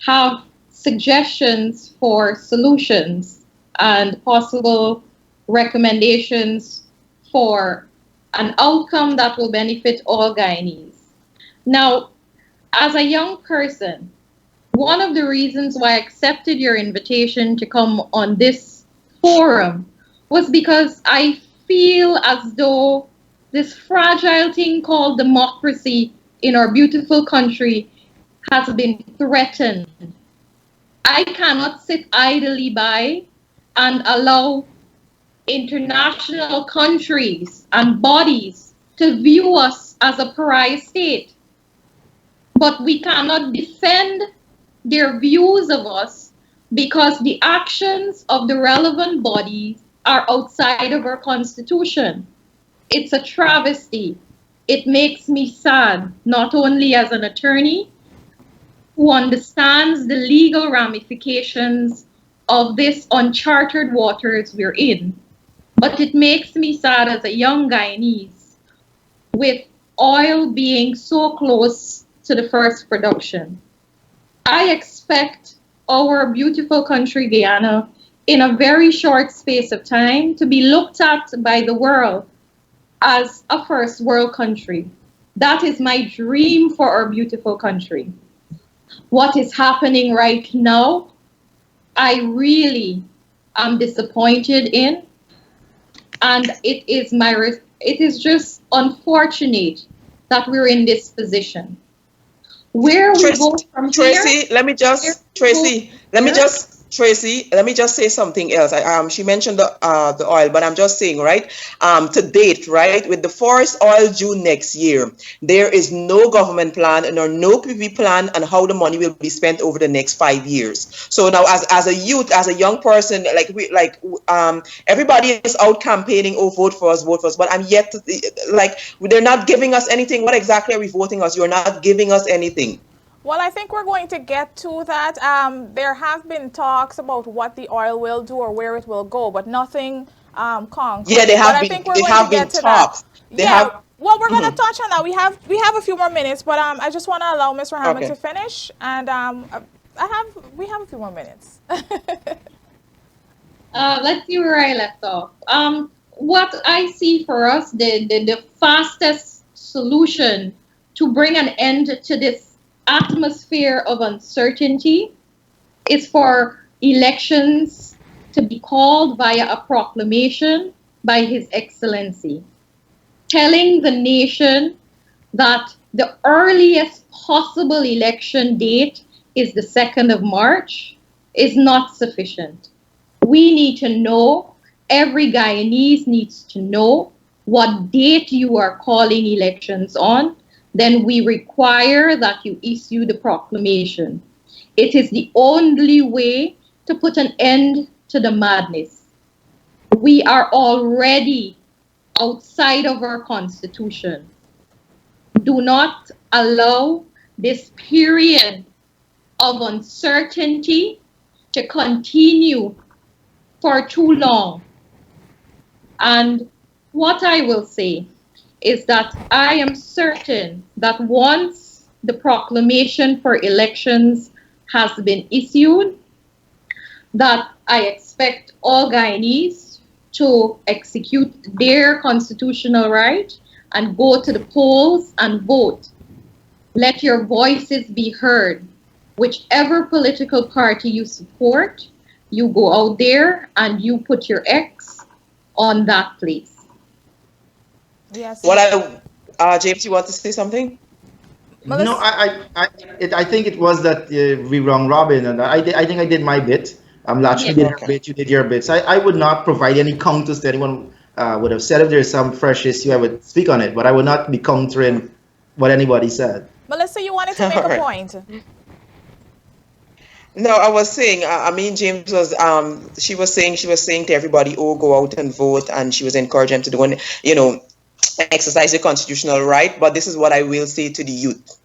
S8: have suggestions for solutions and possible recommendations for an outcome that will benefit all Guyanese. Now, as a young person, one of the reasons why I accepted your invitation to come on this forum was because I feel as though this fragile thing called democracy in our beautiful country has been threatened. I cannot sit idly by and allow international countries and bodies to view us as a pariah state. But we cannot defend their views of us because the actions of the relevant bodies are outside of our constitution. It's a travesty. It makes me sad, not only as an attorney who understands the legal ramifications of this uncharted waters we're in, but it makes me sad as a young Guyanese with oil being so close to the first production. I expect our beautiful country, Guyana, in a very short space of time to be looked at by the world as a first world country. That is my dream for our beautiful country. What is happening right now, I really am disappointed in, and it is just unfortunate that we're in this position. Where we go from here?
S7: Tracy, let me just say something else. She mentioned the oil, but I'm just saying, right? To date, right, with the forest oil due next year, there is no government plan nor no PV plan on how the money will be spent over the next 5 years. So now, as a youth, as a young person, everybody is out campaigning, oh, vote for us, but I'm yet to, they're not giving us anything. What exactly are we voting us? You're not giving us anything.
S5: Well, I think we're going to get to that. There have been talks about what the oil will do or where it will go, but nothing concrete.
S7: Yeah, they have
S5: but
S7: been.
S5: I think we're
S7: They
S5: going
S7: have
S5: to get
S7: been
S5: to
S7: talks.
S5: that. Well, we're going to touch on that. We have a few more minutes, but I just want to allow Mr. Hammond to finish, and we have a few more minutes.
S8: Let's see where I left off. What I see for us, the fastest solution to bring an end to this atmosphere of uncertainty is for elections to be called via a proclamation by His Excellency, telling the nation that the earliest possible election date is the 2nd of March is not sufficient. We need to know, every Guyanese needs to know what date you are calling elections on. Then we require that you issue the proclamation. It is the only way to put an end to the madness. We are already outside of our Constitution. Do not allow this period of uncertainty to continue for too long. And what I will say is that I am certain that once the proclamation for elections has been issued, that I expect all Guyanese to execute their constitutional right and go to the polls and vote. Let your voices be heard. Whichever political party you support, you go out there and you put your X on that place.
S5: Yes.
S7: James, you want to say something?
S9: No, I think it was that we wrong Robin, and I think I did my bit. Lachi did her bit, you did your bit. So I would not provide any counters to anyone would have said. If there's some fresh issue, I would speak on it, but I would not be countering what anybody said.
S5: Melissa, you wanted to make a point.
S7: No, I was saying, James was, she was saying to everybody, oh, go out and vote, and she was encouraging them to do, exercise your constitutional right. But this is what I will say to the youth.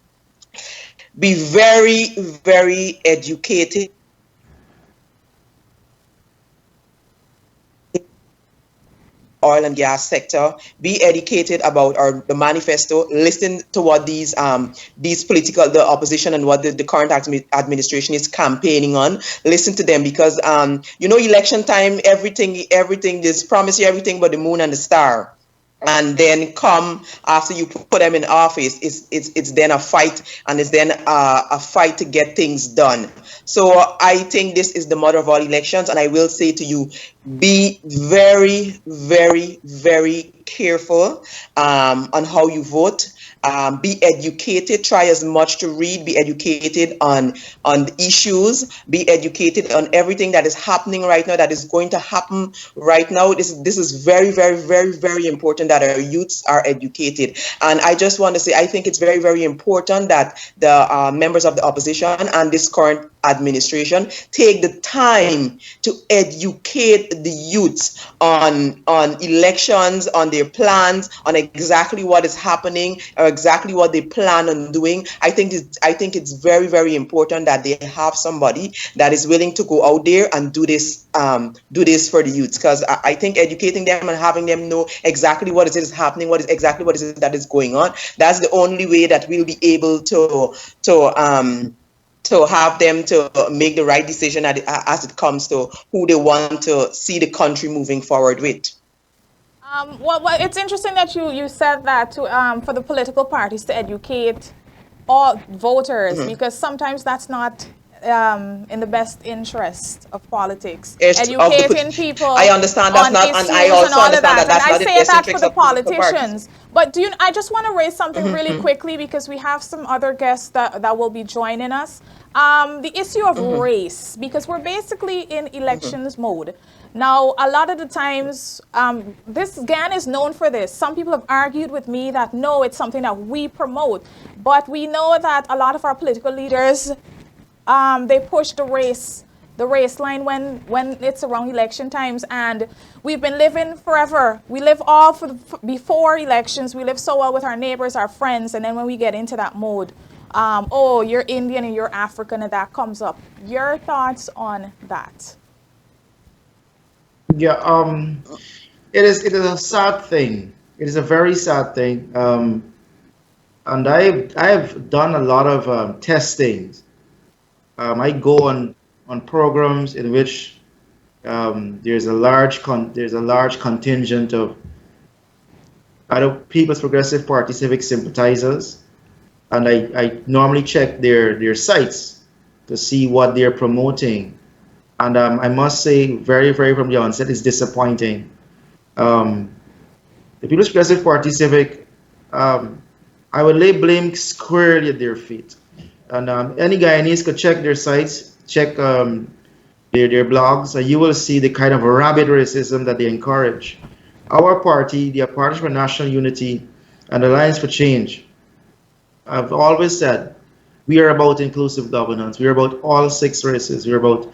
S7: Be very, very educated. Oil and gas sector, be educated about the manifesto, listen to what these political, the opposition and what the current administration is campaigning on. Listen to them, because election time, everything is promise you everything but the moon and the star. And then come after you put them in office, it's then a fight, and it's then a fight to get things done. So I think this is the mother of all elections, and I will say to you, be very, very, very careful on how you vote. Be educated. Try as much to read. Be educated on the issues. Be educated on everything that is happening right now, that is going to happen right now. This is very, very, very, very important that our youths are educated. And I just want to say, I think it's very, very important that the members of the opposition and this current administration take the time to educate the youths on elections, on their plans, on exactly what is happening, or exactly what they plan on doing. I think it's very, very important that they have somebody that is willing to go out there and do this for the youths, because I think educating them and having them know exactly what is happening, what is that is going on, that's the only way that we'll be able to have them to make the right decision as it comes to who they want to see the country moving forward with.
S5: Well, it's interesting that you said that for the political parties to educate all voters, because sometimes that's not in the best interest of politics,
S7: It's of
S5: educating people
S7: I understand that's
S5: on
S7: not, and I
S5: issues and
S7: also
S5: all of
S7: understand
S5: that.
S7: that
S5: And
S7: that's
S5: I
S7: not the
S5: say
S7: best
S5: that for
S7: interest
S5: the
S7: of political parties.
S5: politicians. But I just want to raise something really quickly because we have some other guests that will be joining us. The issue of race, because we're basically in elections mode. Now, a lot of the times, this GAN is known for this. Some people have argued with me that no, it's something that we promote. But we know that a lot of our political leaders, they push the race line when it's around election times, and we've been living forever. We live all before elections. We live so well with our neighbors, our friends, and then when we get into that mode, oh, you're Indian and you're African, and that comes up. Your thoughts on that?
S9: Yeah, it is a sad thing. It is a very sad thing. And I have done a lot of testing. I go on programs in which there's a large contingent of other People's Progressive Party civic sympathizers, and I normally check their sites to see what they're promoting. And I must say, very, very from the onset, it's disappointing. Um, the People's Progressive Party civic, I would lay blame squarely at their feet. And any Guyanese could check their sites, check their blogs, and you will see the kind of rabid racism that they encourage. Our party, the Party for National Unity and Alliance for Change, I've always said we are about inclusive governance. We are about all six races. We are about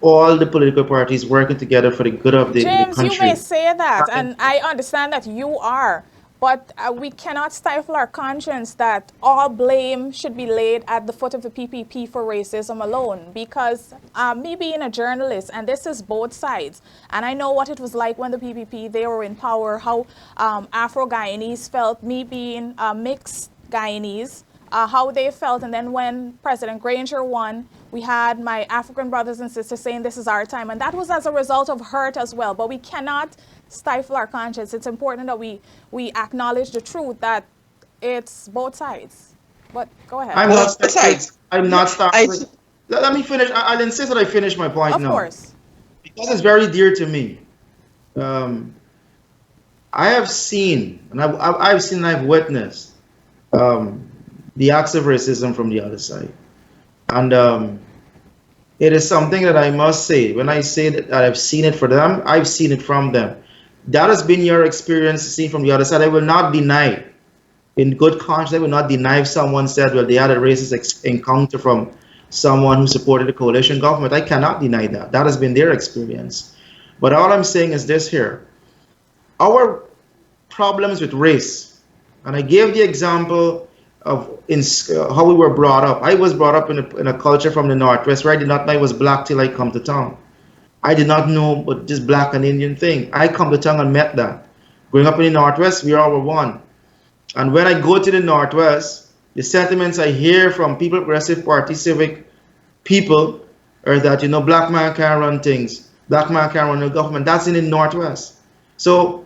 S9: all the political parties working together for the good of the
S5: James, you
S9: country.
S5: may say that, and I understand that you are, but we cannot stifle our conscience that all blame should be laid at the foot of the PPP for racism alone. Because me being a journalist, and this is both sides, and I know what it was like when the PPP, they were in power, how Afro-Guyanese felt, me being mixed Guyanese, how they felt. And then when President Granger won, we had my African brothers and sisters saying this is our time. And that was as a result of hurt as well. But we cannot stifle our conscience. It's important that we acknowledge the truth that it's both sides. But go ahead.
S9: I'm not
S7: Both sides.
S9: I'm not
S7: I
S9: starting. Let me finish. I'll insist that I finish my point
S5: Of
S9: now.
S5: course.
S9: Because it's very dear to me. I have seen, and I've witnessed the acts of racism from the other side. And it is something that I must say. When I say that I've seen it for them, I've seen it from them. That has been your experience seen from the other side. I will not deny, in good conscience, I will not deny if someone said, well, they had a racist encounter from someone who supported the coalition government. I cannot deny that. That has been their experience. But all I'm saying is this here. Our problems with race, and I gave the example of how we were brought up. I was brought up in a culture from the Northwest where I did not know I was black till I come to town. I did not know but this black and Indian thing. I come to town and met that. Growing up in the Northwest, we all were one. And when I go to the Northwest, the sentiments I hear from People Progressive Party civic people are that, black man can't run things. Black man can't run the government. That's in the Northwest. So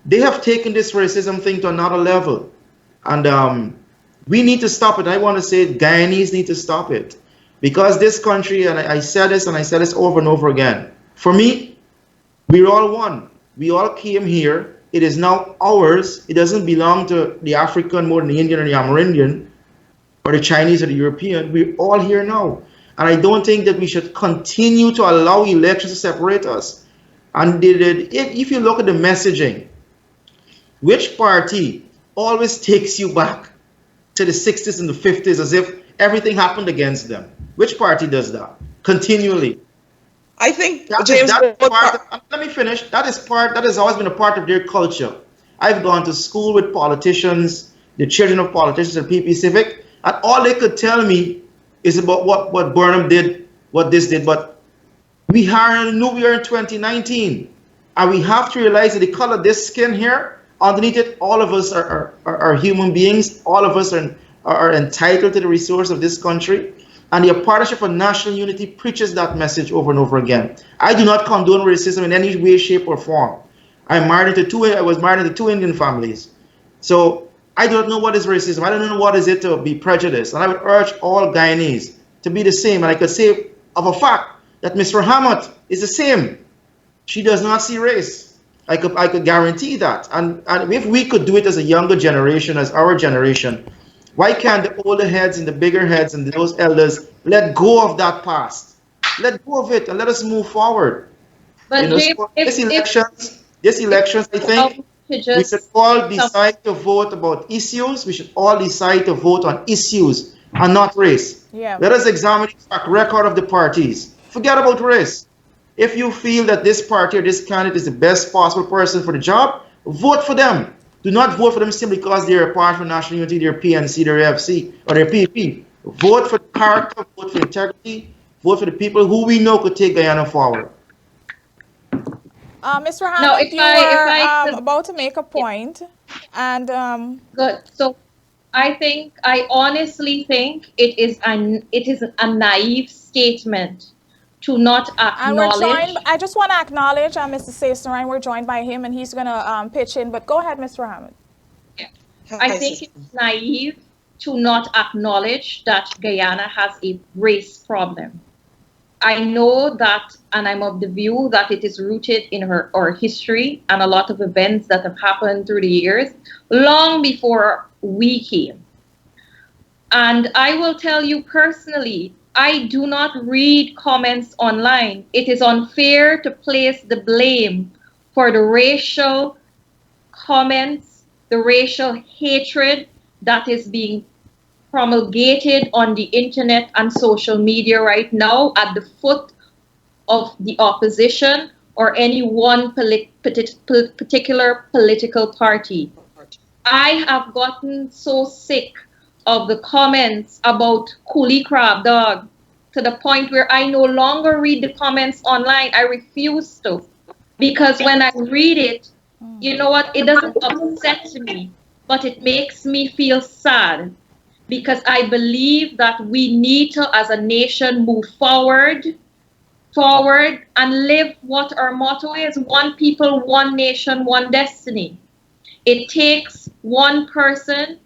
S9: they have taken this racism thing to another level. And we need to stop it. I want to say Guyanese need to stop it. Because this country, and I said this and I said this over and over again, for me, we're all one. We all came here. It is now ours. It doesn't belong to the African more than the Indian or the Amerindian or the Chinese or the European. We're all here now. And I don't think that we should continue to allow elections to separate us. And if you look at the messaging, which party always takes you back to the 60s and the 50s as if everything happened against them? Which party does that continually?
S7: I think
S9: James. Let me finish. That has always been a part of their culture. I've gone to school with politicians, the children of politicians at PP Civic, and all they could tell me is about what Burnham did, what this did. But we are in 2019, and we have to realize that the color of this skin here, underneath it, all of us are human beings. All of us are entitled to the resource of this country. And the Partnership for National Unity preaches that message over and over again. I do not condone racism in any way, shape, or form. I was married into two Indian families. So I don't know what is racism. I don't know what is it to be prejudiced. And I would urge all Guyanese to be the same. And I could say of a fact that Mr. Hammett is the same. She does not see race. I could guarantee that. And if we could do it as a younger generation, as our generation, why can't the older heads and the bigger heads and those elders let go of that past? Let go of it and let us move forward.
S8: But
S9: You know,
S8: James,
S9: so
S8: if
S9: this elections, I think
S8: to
S9: we
S8: just
S9: should all decide to vote about issues. We should all decide to vote on issues and not race.
S5: Yeah.
S9: Let us examine the track record of the parties. Forget about race. If you feel that this party or this candidate is the best possible person for the job, vote for them. Do not vote for them simply because they're a part of National Unity, they're PNC, they're FC, or they're PP. Vote for character, vote for integrity, vote for the people who we know could take Guyana forward.
S5: Mr.
S8: Now,
S5: Hammond,
S8: if
S5: you
S8: I
S5: were
S8: could,
S5: about to make a point, and
S8: good. So I honestly think it is a naive statement to not
S5: we're
S8: acknowledge.
S5: joined. I just want to acknowledge Mr. Saisnaran. We're joined by him, and he's going to pitch in. But go ahead, Mr. Hammond.
S8: I think it's naive to not acknowledge that Guyana has a race problem. I know that, and I'm of the view that it is rooted in our history and a lot of events that have happened through the years, long before we came. And I will tell you personally, I do not read comments online. It is unfair to place the blame for the racial comments, the racial hatred that is being promulgated on the internet and social media right now at the foot of the opposition or any one particular political party. I have gotten so sick of the comments about coolie crab dog to the point where I no longer read the comments online. I refuse to, because when I read it, you know what, it doesn't upset me, but it makes me feel sad, because I believe that we need to, as a nation, move forward and live what our motto is: one people, one nation, one destiny. It takes one person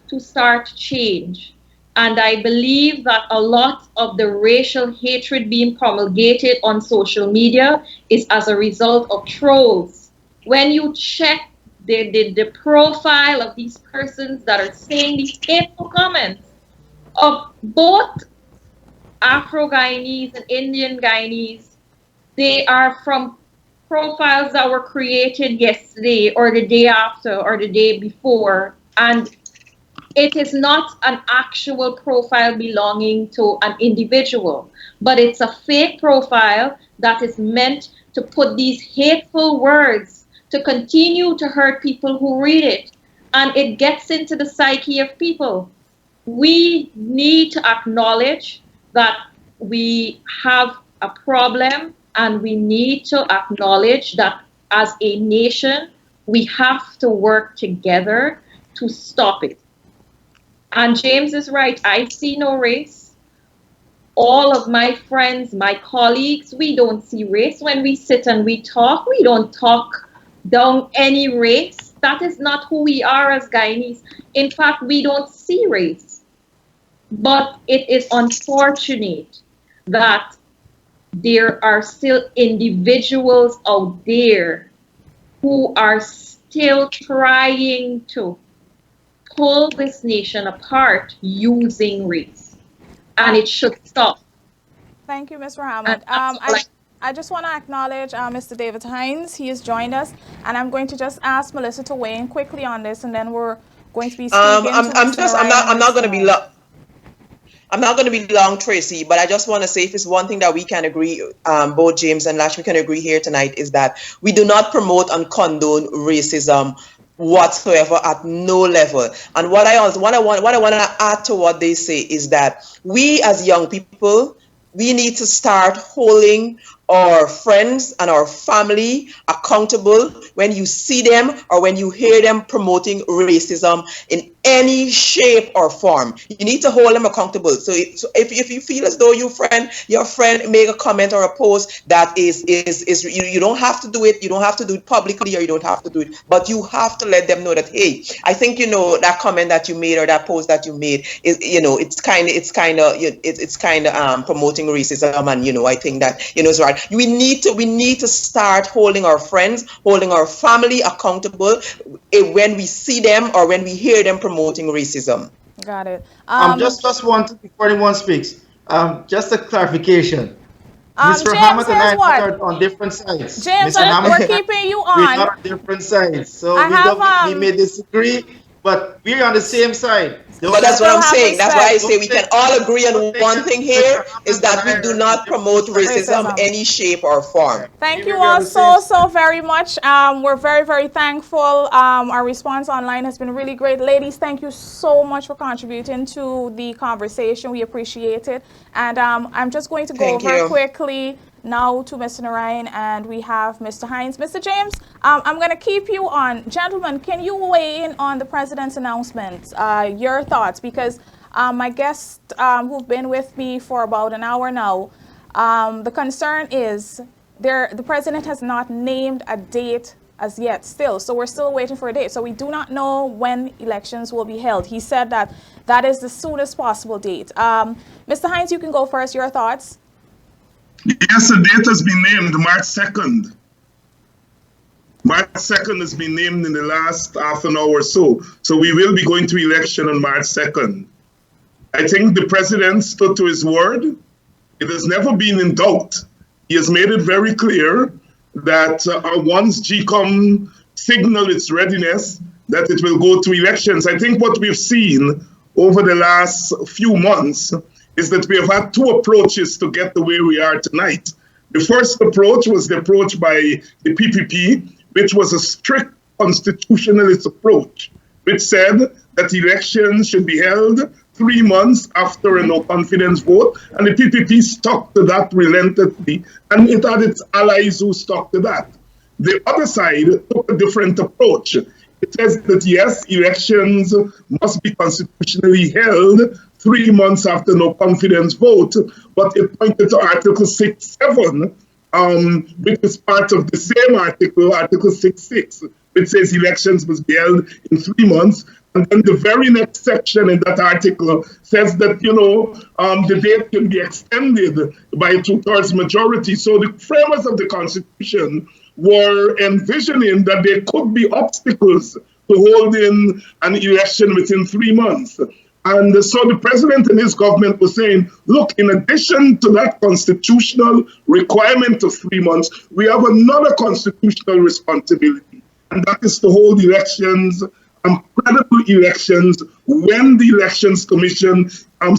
S8: to start change. And I believe that a lot of the racial hatred being promulgated on social media is as a result of trolls. When you check the profile of these persons that are saying these hateful comments of both Afro-Guyanese and Indian Guyanese, they are from profiles that were created yesterday or the day after or the day before, and it is not an actual profile belonging to an individual, but it's a fake profile that is meant to put these hateful words to continue to hurt people who read it, and it gets into the psyche of people. We need to acknowledge that we have a problem, and we need to acknowledge that as a nation, we have to work together to stop it. And James is right. I see no race. All of my friends, my colleagues, we don't see race. When we sit and we talk, we don't talk down any race. That is not who we are as Guyanese. In fact, we don't see race. But it is unfortunate that there are still individuals out there who are still trying to pull this nation apart using race, and it should stop.
S5: Thank you, Mr. Hammond. I just want to acknowledge Mr. David Hines. He has joined us, and I'm going to just ask Melissa to weigh in quickly on this, and then we're going to be speaking.
S7: I'm not going to be I'm not going to be long, Tracy, but I just want to say, if it's one thing that we can agree, both James and Lash, we can agree here tonight, is that we do not promote and condone racism whatsoever at no level. And what I want to add to what they say is that we as young people, we need to start holding our friends and our family accountable when you see them or when you hear them promoting racism in any shape or form. You need to hold them accountable. So if you feel as though your friend make a comment or a post that is you don't have to do it, you don't have to do it publicly, or you don't have to do it, but you have to let them know that, hey, I think that comment that you made or that post that you made is, it's kind of promoting racism, and I think that it's right. We need to start holding our friends, holding our family accountable when we see them or when we hear them promoting racism.
S5: Got it.
S9: Just one thing before anyone speaks. Just a clarification. Mr.
S5: James,
S9: Hammett and
S5: here's
S9: I
S5: what.
S9: are on different sides.
S5: James,
S9: Mr. Hammett
S5: we're
S9: and I,
S5: keeping you
S9: we're
S5: on.
S9: not on different sides. So
S5: I have,
S9: we may disagree, but we're on the same side.
S7: But that's what I'm saying. That's why I say we can all agree on one thing here, is that we do not promote racism any shape or form.
S5: Thank you all so very much. We're very, very thankful. Our response online has been really great. Ladies, thank you so much for contributing to the conversation. We appreciate it. And I'm just going to go over quickly now to Mr. Narayan, and we have Mr. Hines. Mr. James, I'm going to keep you on. Gentlemen, can you weigh in on the president's announcements? Your thoughts, because my guests who've been with me for about an hour now, the concern is the president has not named a date as yet still. So we're still waiting for a date. So we do not know when elections will be held. He said that is the soonest possible date. Mr. Hines, you can go first. Your thoughts?
S4: Yes, the date has been named March 2nd. March 2nd has been named in the last half an hour or so. So we will be going to election on March 2nd. I think the president stood to his word. It has never been in doubt. He has made it very clear that once GCOM signal its readiness, that it will go to elections. I think what we've seen over the last few months is that we have had two approaches to get to where we are tonight. The first approach was the approach by the PPP, which was a strict constitutionalist approach, which said that elections should be held 3 months after a no-confidence vote, and the PPP stuck to that relentlessly, and it had its allies who stuck to that. The other side took a different approach. It says that, yes, elections must be constitutionally held 3 months after no confidence vote, but it pointed to Article 6.7, which is part of the same article, Article 6.6, which says elections must be held in 3 months. And then the very next section in that article says that, the date can be extended by a 2/3 majority. So the framers of the Constitution were envisioning that there could be obstacles to holding an election within 3 months. And so the president and his government were saying, look, in addition to that constitutional requirement of 3 months, we have another constitutional responsibility, and that is to hold elections, credible elections, when the Elections Commission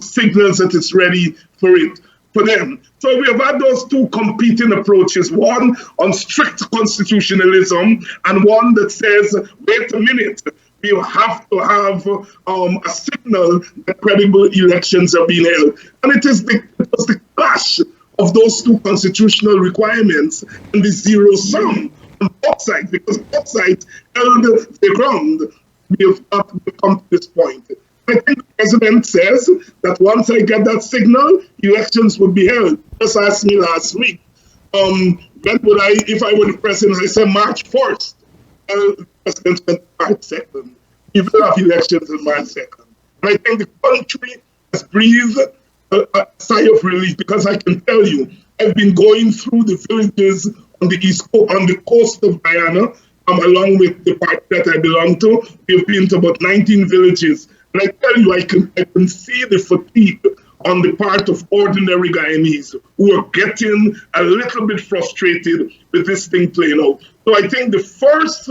S4: signals that it's ready for them. So we have had those two competing approaches, one on strict constitutionalism and one that says, wait a minute, we have to have a signal that credible elections are being held. And it was the clash of those two constitutional requirements and the zero sum on both sides, because both sides held the ground. We have not come to this point. I think the president says that once I get that signal, elections will be held. Just asked me last week, when would if I were the president, I said March 1st. The president went March 2nd. We will have elections on March 2nd. And I think the country has breathed a sigh of relief, because I can tell you, I've been going through the villages on the east coast, on the coast of Guyana, along with the party that I belong to. We've been to about 19 villages. And I tell you, I can see the fatigue on the part of ordinary Guyanese who are getting a little bit frustrated with this thing playing out. So I think the first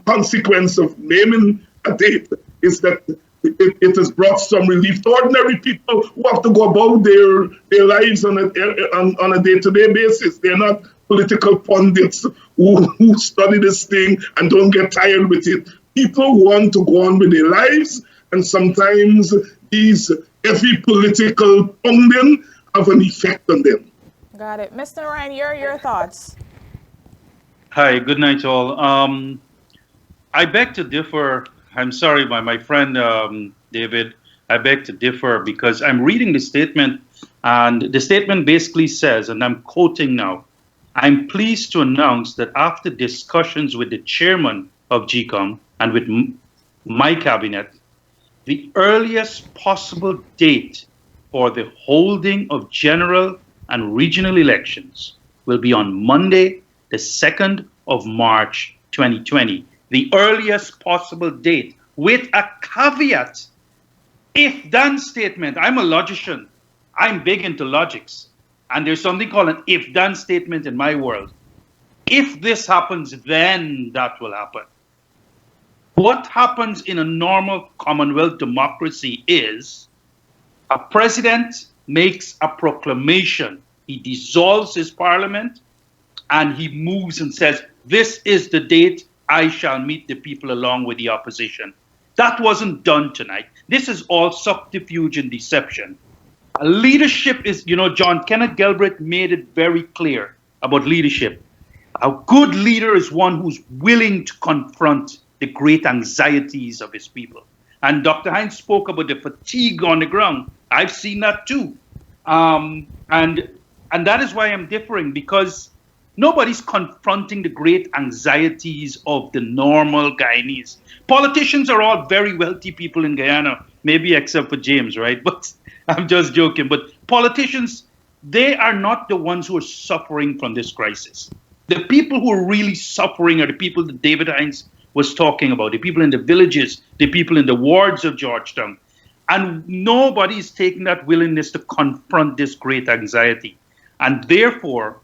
S4: consequence of naming a date is that it has brought some relief to ordinary people who have to go about their lives on a day-to-day basis. They're not political pundits who study this thing and don't get tired with it. People want to go on with their lives, and sometimes these heavy political pounding have an effect on them.
S5: Got it. Mr. Ryan, your thoughts?
S10: Hi, good night, all. I beg to differ. I'm sorry, my friend David. I beg to differ because I'm reading the statement, and the statement basically says, and I'm quoting now, I'm pleased to announce that after discussions with the chairman of GCOM and with my cabinet, the earliest possible date for the holding of general and regional elections will be on Monday, the 2nd of March 2020. The earliest possible date, with a caveat. If done statement, I'm a logician. I'm big into logics. And there's something called an if done statement in my world. If this happens, then that will happen. What happens in a normal Commonwealth democracy is a president makes a proclamation. He dissolves his parliament and he moves and says, this is the date I shall meet the people along with the opposition. That wasn't done tonight. This is all subterfuge and deception. Leadership is, John Kenneth Galbraith made it very clear about leadership. A good leader is one who's willing to confront the great anxieties of his people. And Dr. Hines spoke about the fatigue on the ground. I've seen that too. And that is why I'm differing, because nobody's confronting the great anxieties of the normal Guyanese. Politicians are all very wealthy people in Guyana, maybe except for James, right? But I'm just joking. But politicians, they are not the ones who are suffering from this crisis. The people who are really suffering are the people that David Hines was talking about, the people in the villages, the people in the wards of Georgetown. And nobody's taking that willingness to confront this great anxiety. And therefore,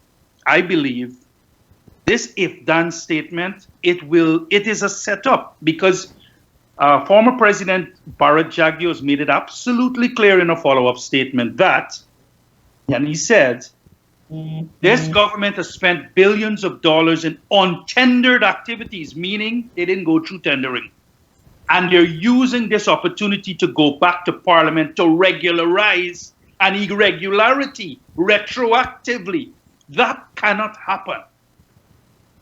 S10: I believe this if-done statement, it is a setup, because former President Bharat Jagdeo made it absolutely clear in a follow-up statement that, and he said, this government has spent billions of dollars in untendered activities, meaning they didn't go through tendering. And they're using this opportunity to go back to Parliament to regularize an irregularity retroactively. That cannot happen.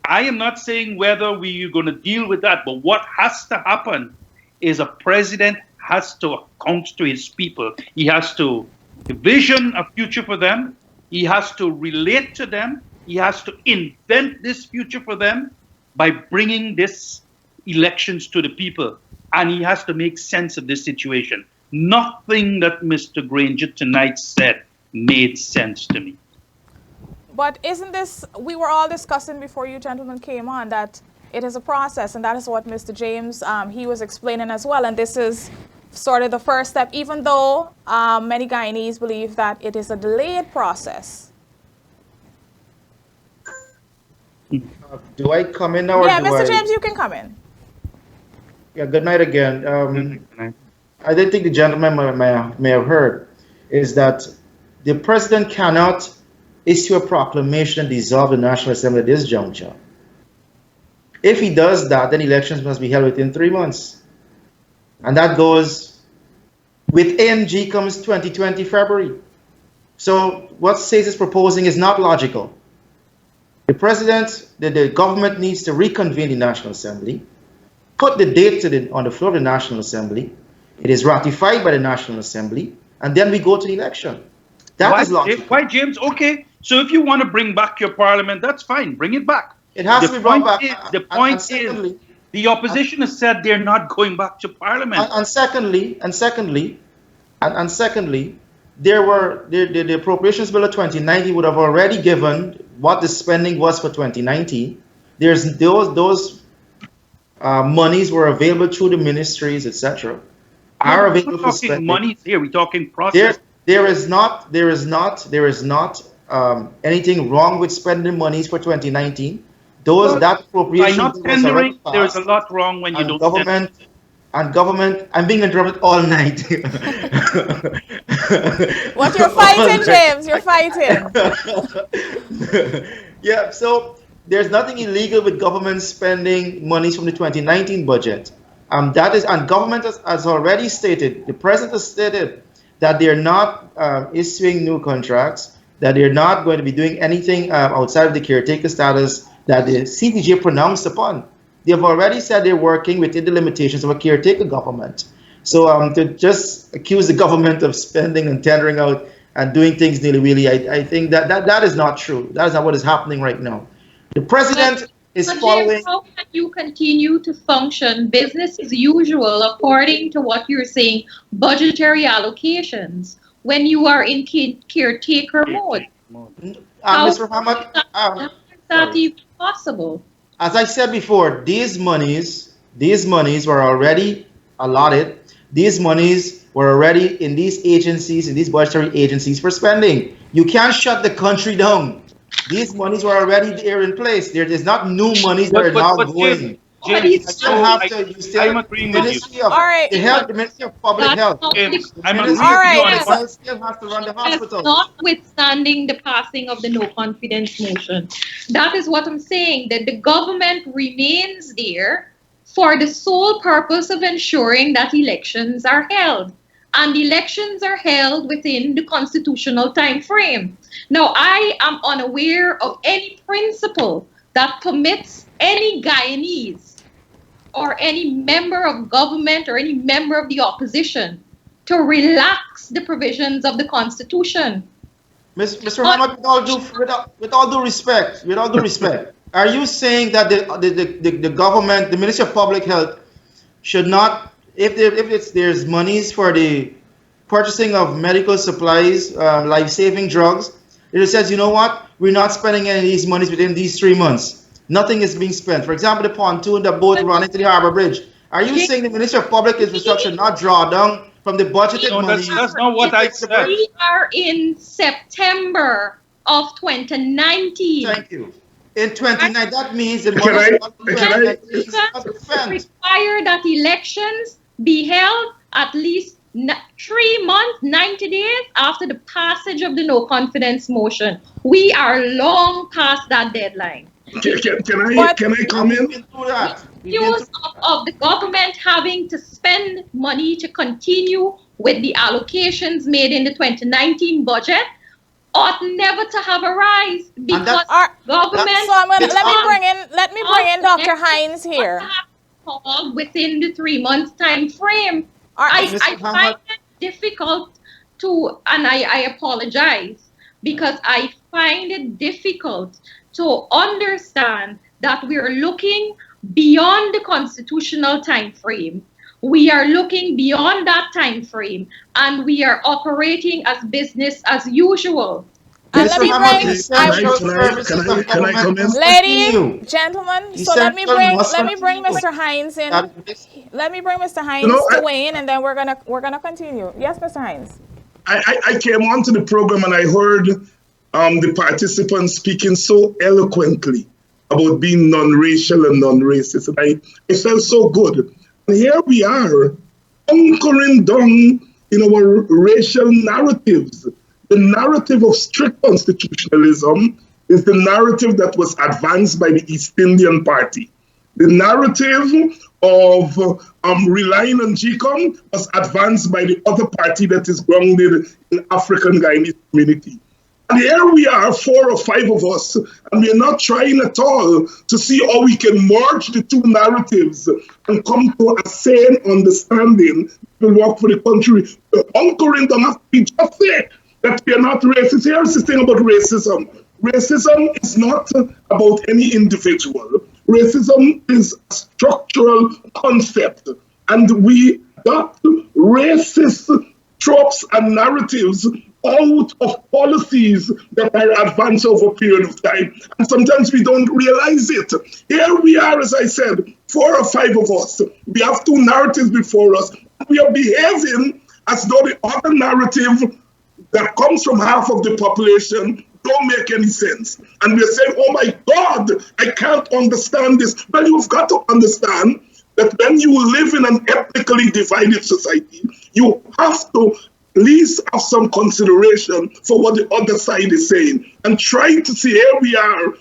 S10: I am not saying whether we're going to deal with that, but what has to happen is a president has to account to his people. He has to envision a future for them. He has to relate to them. He has to invent this future for them by bringing these elections to the people. And he has to make sense of this situation. Nothing that Mr. Granger tonight said made sense to me.
S5: But isn't this, we were all discussing before you gentlemen came on, that it is a process, and that is what Mr. James, he was explaining as well. And this is sort of the first step, even though many Guyanese believe that it is a delayed process.
S9: Do I come in now?
S5: Yeah, Mr. James, you can come in.
S9: Yeah, good night again. I didn't think the gentleman may have heard is that the president cannot issue a proclamation and dissolve the National Assembly at this juncture. If he does that, then elections must be held within 3 months. And that goes within GCOM's 2020 February. So what SAIS is proposing is not logical. The president, the government needs to reconvene the National Assembly, put the date on the floor of the National Assembly. It is ratified by the National Assembly, and then we go to the election. That is logical.
S10: Why, James? Okay, so if you want to bring back your parliament, that's fine. Bring it back.
S9: It has to be brought back.
S10: The point is, the opposition has said they're not going back to parliament.
S9: And secondly, there were the appropriations bill of 2019 would have already given what the spending was for 2019. There's those monies were available through the ministries, etc. Are available for spending.
S10: Money here. We're talking process.
S9: There is not anything wrong with spending monies for 2019. That appropriation
S10: by not tendering, there's a lot wrong when you don't
S9: government tender. And government, I'm being interrupted all night.
S5: What you're fighting, James? You're fighting.
S9: Yeah, so there's nothing illegal with government spending monies from the 2019 budget. And government has already stated, the president has stated that they're not issuing new contracts. that they're not going to be doing anything outside of the caretaker status that the CTJ pronounced upon. They have already said they're working within the limitations of a caretaker government. So to just accuse the government of spending and tendering out and doing things nilly-willy, I think that is not true. That is not what is happening right now. The president is following.
S8: James, how can you continue to function business as usual according to what you're saying, budgetary allocations, when you are in caretaker mode?
S9: Mr. Muhammad,
S8: How is that even possible?
S9: as I said before, these monies were already allotted. These monies were already in these agencies, in these budgetary agencies for spending. You can't shut the country down. These monies were already there in place. There is not new monies that are now going.
S10: James, I'm agreeing with you.
S9: All
S2: right.
S9: The Ministry of Public Health.
S10: James, I'm agreeing with
S2: All
S10: you
S2: right.
S10: on it, but
S9: Still has to run the hospital.
S8: Notwithstanding the passing of the no confidence motion, that is what I'm saying, that the government remains there for the sole purpose of ensuring that elections are held. And elections are held within the constitutional time frame. Now, I am unaware of any principle that permits any Guyanese or any member of government or any member of the opposition to relax the provisions of the Constitution.
S9: Mr. Muhammad, with all due respect, are you saying that the government, the Ministry of Public Health, should not, if there's monies for the purchasing of medical supplies, life-saving drugs, it says, you know what, we're not spending any of these monies within these 3 months. Nothing is being spent. For example, the pontoon, the boat run into the harbor bridge. Are you saying the Ministry of Public Infrastructure not draw down from the budgeted money?
S10: That's not what I said.
S8: We are in September of 2019.
S9: Thank you. In 2019, that means the
S4: Can
S9: money
S4: I-
S8: require that elections be held at least 3 months, 90 days after the passage of the no confidence motion. We are long past that deadline.
S4: Can I come in?
S8: Use of the government having to spend money to continue with the allocations made in the 2019 budget ought never to have arisen because government.
S2: So let me bring in Dr. Hines here.
S8: Within the 3 months time frame. I find it difficult to, and I apologize, because I find it difficult to understand that we are looking beyond the constitutional time frame. We are looking beyond that time frame, and we are operating as business as usual.
S2: And let me bring,
S4: can I come in?
S2: ladies, gentlemen. So let me bring Mr. Hines in. Let me bring Mr. Hines to weigh in, and then we're gonna continue. Yes, Mr. Hines.
S4: I came onto the program and I heard the participants speaking so eloquently about being non-racial and non-racist, and I felt so good. And here we are, anchoring down in our racial narratives. The narrative of strict constitutionalism is the narrative that was advanced by the East Indian Party. The narrative of relying on GCOM was advanced by the other party that is grounded in African Guyanese community. And here we are, 4 or 5 of us, and we're not trying at all to see how we can merge the two narratives and come to a sane understanding to work for the country. The anchoring them have to be just there. That we are not racist. Here's the thing about racism. Racism is not about any individual. Racism is a structural concept. And we adopt racist tropes and narratives out of policies that are advanced over a period of time. And sometimes we don't realize it. Here we are, as I said, 4 or 5 of us. We have 2 narratives before us. We are behaving as though the other narrative that comes from half of the population don't make any sense. And we're saying, oh my God, I can't understand this. Well, you've got to understand that when you live in an ethnically divided society, you have to at least have some consideration for what the other side is saying and try to see, here we are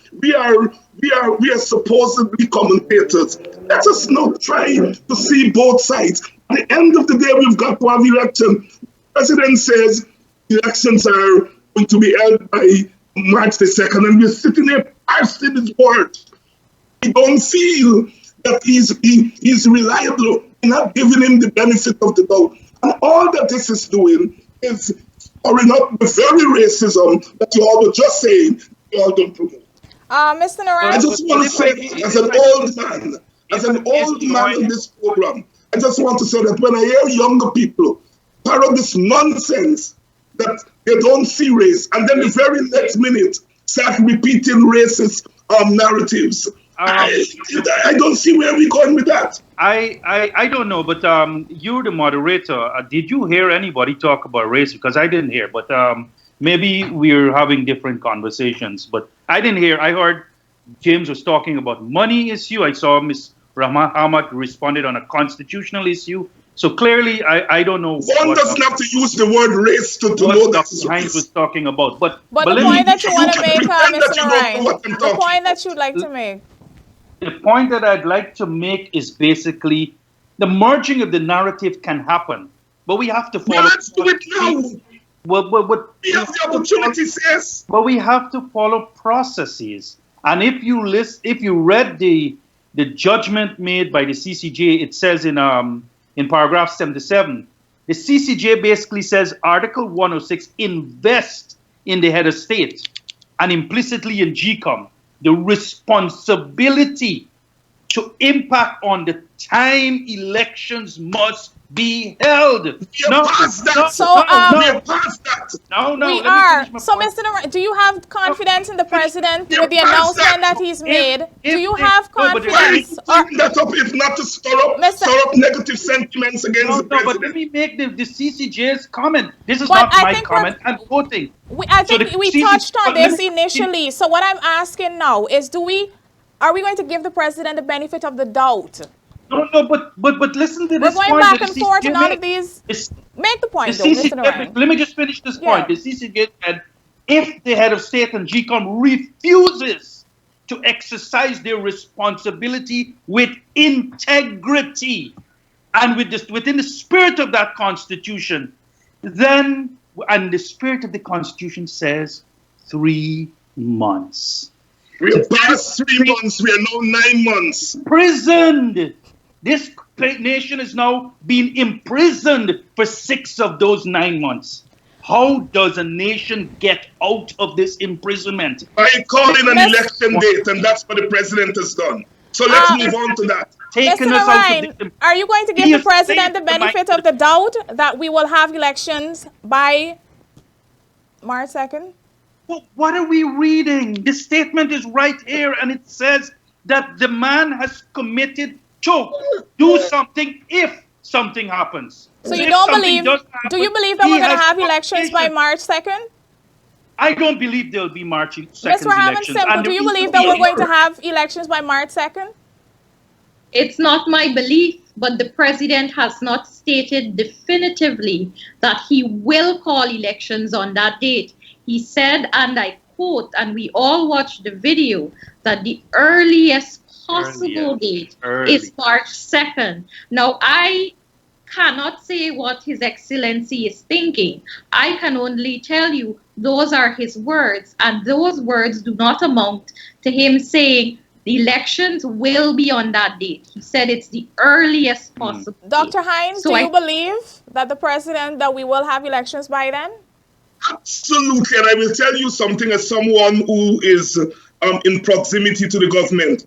S4: supposedly commentators. Let us not try to see both sides. At the end of the day, we've got to have election. The president says elections are going to be held by March the 2nd, and we're sitting here parsing his words. We don't feel that he's reliable. We're not giving him the benefit of the doubt. And all that this is doing is covering up the very racism that you all were just saying you all don't promote.
S5: Mr. Naran?
S4: I just want to say, as an old man in this program, I just want to say that when I hear younger people parrot this nonsense that they don't see race, and then the very next minute start repeating racist narratives, I don't see where we're going with that.
S10: I don't know, but you're the moderator. Did you hear anybody talk about race? Because I didn't hear, but maybe we're having different conversations. But I didn't hear. I heard James was talking about money issue. I saw Ms. Rahma Ahmad responded on a constitutional issue. So clearly, I don't know.
S4: One doesn't have to use the word race to know that
S10: Heinz was talking about. But
S5: the point that you want to make, Mr. Narayan, the point that you'd like to make.
S10: The point that I'd like to make is basically the merging of the narrative can happen, but we have to follow.
S4: Let's do it now. We have the opportunities, yes.
S10: But we have to follow processes. And if you read the judgment made by the CCJ, it says in paragraph 77, the CCJ basically says Article 106 invest in the head of state and implicitly in GCOM the responsibility to impact on the time elections must be held.
S4: We're past that.
S5: We are. So, Mr. Naran, do you have confidence in the president with the announcement that he's made? Do you have confidence?
S4: That up if not to stir up negative sentiments against the president.
S10: But let me make the CCJ's comment. This is not my comment. I'm voting.
S5: I think we touched on this initially. So what I'm asking now is, are we going to give the president the benefit of the doubt?
S10: No, but listen to this point.
S5: We're going back and forth in all of these. Make the point, though, Mr. Naran.
S10: Let me just finish this point. The CCJ said, if the head of state and GCOM refuses to exercise their responsibility with integrity and within the spirit of that constitution, then, and the spirit of the constitution says 3 months.
S4: We're past 3 months. We are now 9 months.
S10: Imprisoned. This nation is now being imprisoned for 6 of those 9 months. How does a nation get out of this imprisonment?
S4: By calling an election date, and that's what the president has done. So let's move on to that.
S5: Mr. Naran, are you going to give the president the benefit of the doubt that we will have elections by March 2nd?
S10: Well, what are we reading? The statement is right here, and it says that the man has committed to do something if something happens.
S5: So you don't believe, do you believe that we're going to have elections by March 2nd?
S10: I don't believe there'll be March 2nd
S5: elections. Simple. Do you believe that we're going to have elections by March 2nd?
S8: It's not my belief, but the president has not stated definitively that he will call elections on that date. He said, and I quote, and we all watched the video, that the earliest possible date is March 2nd. Now, I cannot say what His Excellency is thinking. I can only tell you those are his words, and those words do not amount to him saying the elections will be on that date. He said it's the earliest possible.
S5: Dr. Heinz, do you believe that that we will have elections by then?
S4: Absolutely, and I will tell you something as someone who is in proximity to the government.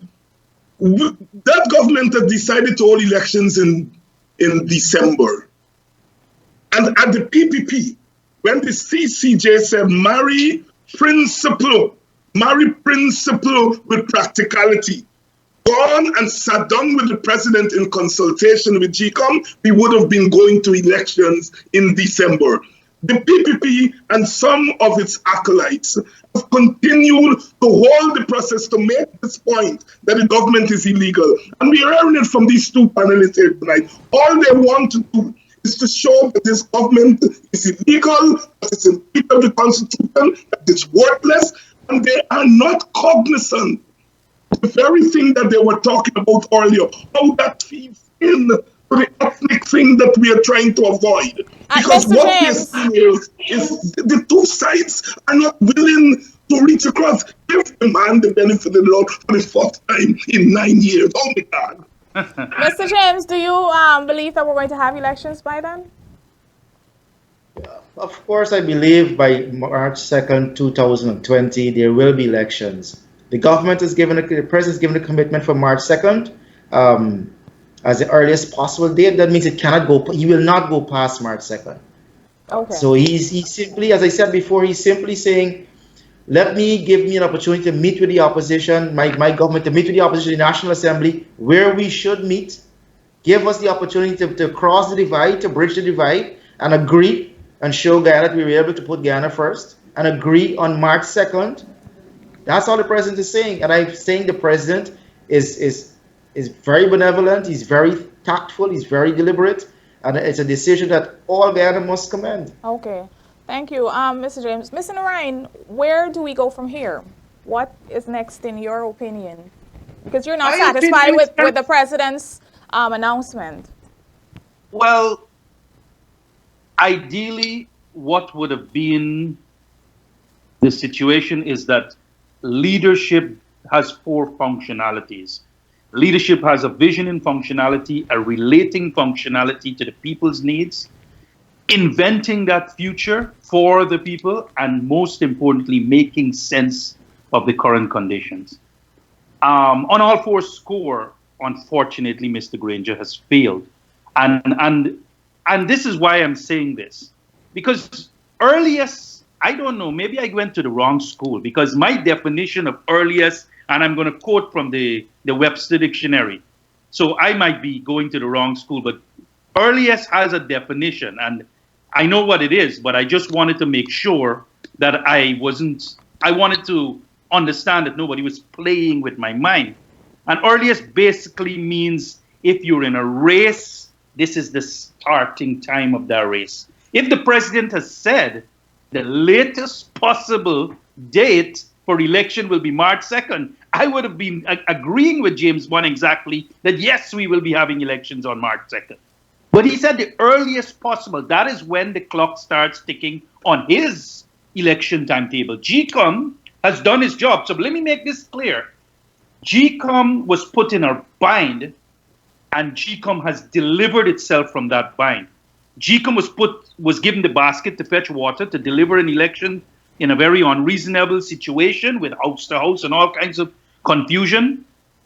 S4: That government has decided to hold elections in December. And at the PPP, when the CCJ said marry principle with practicality, gone and sat down with the president in consultation with GCOM, we would have been going to elections in December. The PPP and some of its acolytes have continued to hold the process to make this point that the government is illegal. And we are hearing it from these two panelists here tonight. All they want to do is to show that this government is illegal, that it's in breach of the Constitution, that it's worthless, and they are not cognizant of the very thing that they were talking about earlier, how that feeds in the ethnic thing that we are trying to avoid. Because
S5: Mr.
S4: what we are
S5: James.
S4: seeing is the two sides are not willing to reach across. Give the man the benefit of the Lord for the first time in 9 years. Oh my God.
S5: Mr. James, do you believe that we're going to have elections by then?
S9: Of course, I believe by March 2nd, 2020, there will be elections. The government has given, the president has given a commitment for March 2nd as the earliest possible date. That means it cannot go, he will not go past March 2nd.
S5: Okay.
S9: So he's simply, as I said before, he's simply saying, let me give me an opportunity to meet with the opposition, my government to meet with the opposition, the National Assembly, where we should meet. Give us the opportunity to cross the divide, to bridge the divide, and agree and show Guyana that we were able to put Guyana first, and agree on March 2nd. That's all the president is saying. And I'm saying the president is very benevolent, he's very tactful, he's very deliberate, and it's a decision that all Guyana must commend.
S5: Okay. Thank you, Mr. James. Mr. Narayan, where do we go from here? What is next in your opinion? Because you're not satisfied with the president's announcement.
S10: Well, ideally, what would have been the situation is that leadership has four functionalities. Leadership has a vision and functionality, a relating functionality to the people's needs, inventing that future for the people, and most importantly, making sense of the current conditions. On all four score, unfortunately, Mr. Granger has failed. And this is why I'm saying this. Because earliest, I don't know, maybe I went to the wrong school, because my definition of earliest, and I'm going to quote from the Webster Dictionary. So I might be going to the wrong school, but earliest has a definition, and I know what it is, but I just wanted to make sure that I wanted to understand that nobody was playing with my mind. And earliest basically means if you're in a race, this is the starting time of that race. If the president has said the latest possible date for election will be March 2nd, I would have been agreeing with James Bond exactly that yes, we will be having elections on March 2nd. But he said the earliest possible. That is when the clock starts ticking on his election timetable. GCOM has done his job. So let me make this clear. GCOM was put in a bind, and GCOM has delivered itself from that bind. GCOM was given the basket to fetch water to deliver an election in a very unreasonable situation with house to house and all kinds of confusion.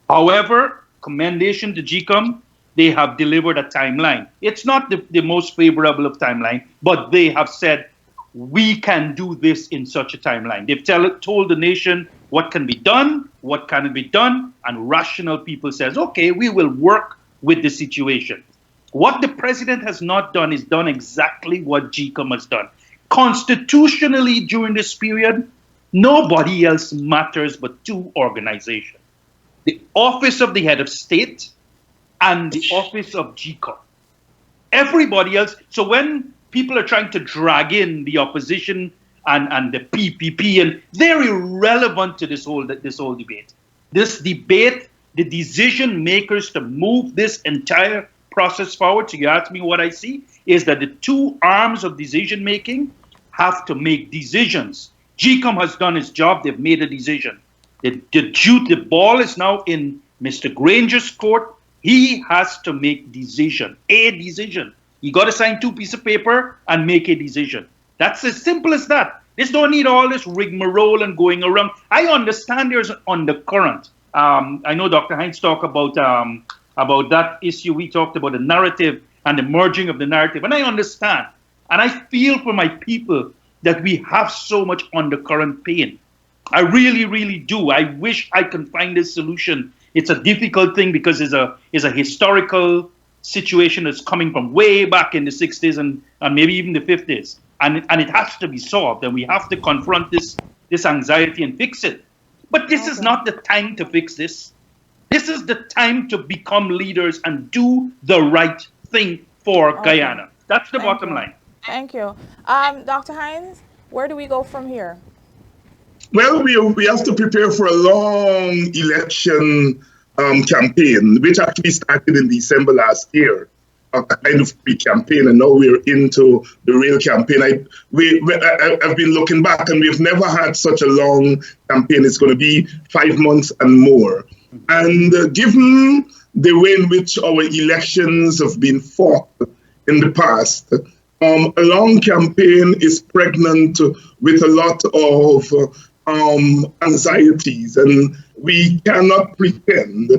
S10: However, commendation to GCOM, they have delivered a timeline. It's not the most favorable of timeline, but they have said, we can do this in such a timeline. They've told the nation what can be done, what cannot be done, and rational people says, okay, we will work with the situation. What the president has not done is done exactly what GCOM has done. Constitutionally, during this period, nobody else matters but two organizations. The office of the head of state and the office of GCOM. Everybody else, so when people are trying to drag in the opposition and the PPP, and they're irrelevant to this whole debate. This debate, the decision makers to move this entire process forward, so you ask me what I see, is that the two arms of decision making have to make decisions. GCOM has done its job, they've made a decision. The ball is now in Mr. Granger's court. He has to make a decision. You got to sign two pieces of paper and make a decision. That's as simple as that. This don't need all this rigmarole and going around. I understand there's an undercurrent. I know Dr. Hines talked about that issue. We talked about the narrative and the merging of the narrative. And I understand. And I feel for my people that we have so much undercurrent pain. I really, really do. I wish I can find a solution. It's a difficult thing because it's a historical situation that's coming from way back in the 60s and maybe even the 50s. And it has to be solved, and we have to confront this anxiety and fix it. But this is not the time to fix this. This is the time to become leaders and do the right thing for Guyana. That's the bottom line.
S5: Thank you. Dr. Hines, where do we go from here?
S4: Well, we have to prepare for a long election campaign, which actually started in December last year. a kind of pre-campaign, and now we're into the real campaign. I've been looking back, and we've never had such a long campaign. It's going to be 5 months and more. And given the way in which our elections have been fought in the past, a long campaign is pregnant with a lot of anxieties, and we cannot pretend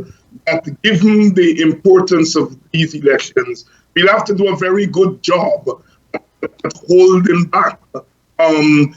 S4: that given the importance of these elections, we'll have to do a very good job at holding back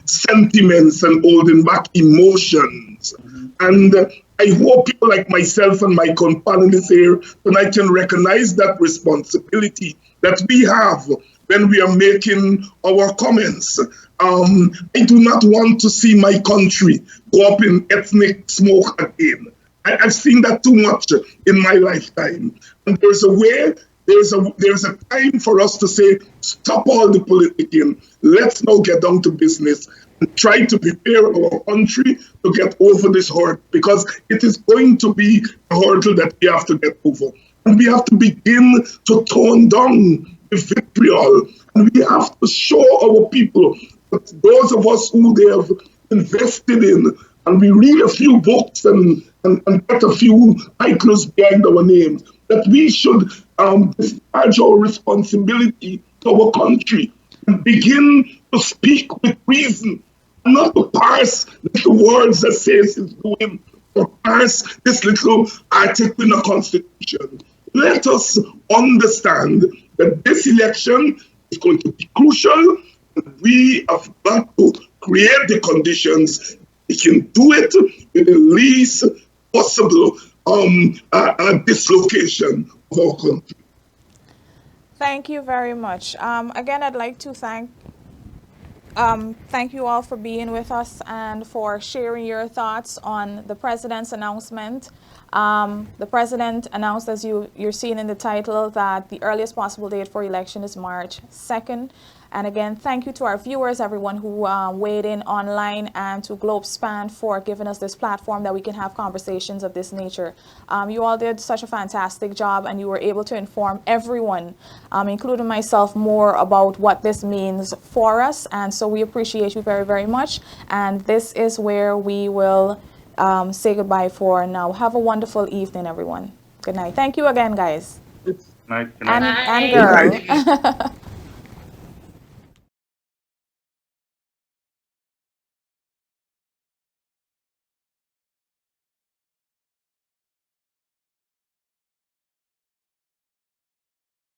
S4: sentiments and holding back emotions. And I hope people like myself and my panelists here tonight can recognize that responsibility that we have when we are making our comments. I do not want to see my country go up in ethnic smoke again. I've seen that too much in my lifetime. And there's a time for us to say, stop all the politicking. Let's now get down to business and try to prepare our country to get over this hurdle, because it is going to be a hurdle that we have to get over. And we have to begin to tone down the vitriol. And we have to show our people, that those of us who they have invested in, and we read a few books and get a few titles behind our names, that we should discharge our responsibility to our country and begin to speak with reason, not to parse little words that says it's doing, or parse this little article in the Constitution. Let us understand that this election is going to be crucial. We have got to create the conditions. We can do it with the least possible dislocation of our country.
S5: Thank you very much. Again, I'd like to thank you all for being with us and for sharing your thoughts on the President's announcement. The President announced, as you're seeing in the title, that the earliest possible date for election is March 2nd. And again, thank you to our viewers, everyone who weighed in online, and to Globespan for giving us this platform that we can have conversations of this nature. You all did such a fantastic job, and you were able to inform everyone, including myself, more about what this means for us. And so we appreciate you very, very much. And this is where we will say goodbye for now. Have a wonderful evening, everyone. Good night. Thank you again, guys.
S10: Good night.
S5: And girl.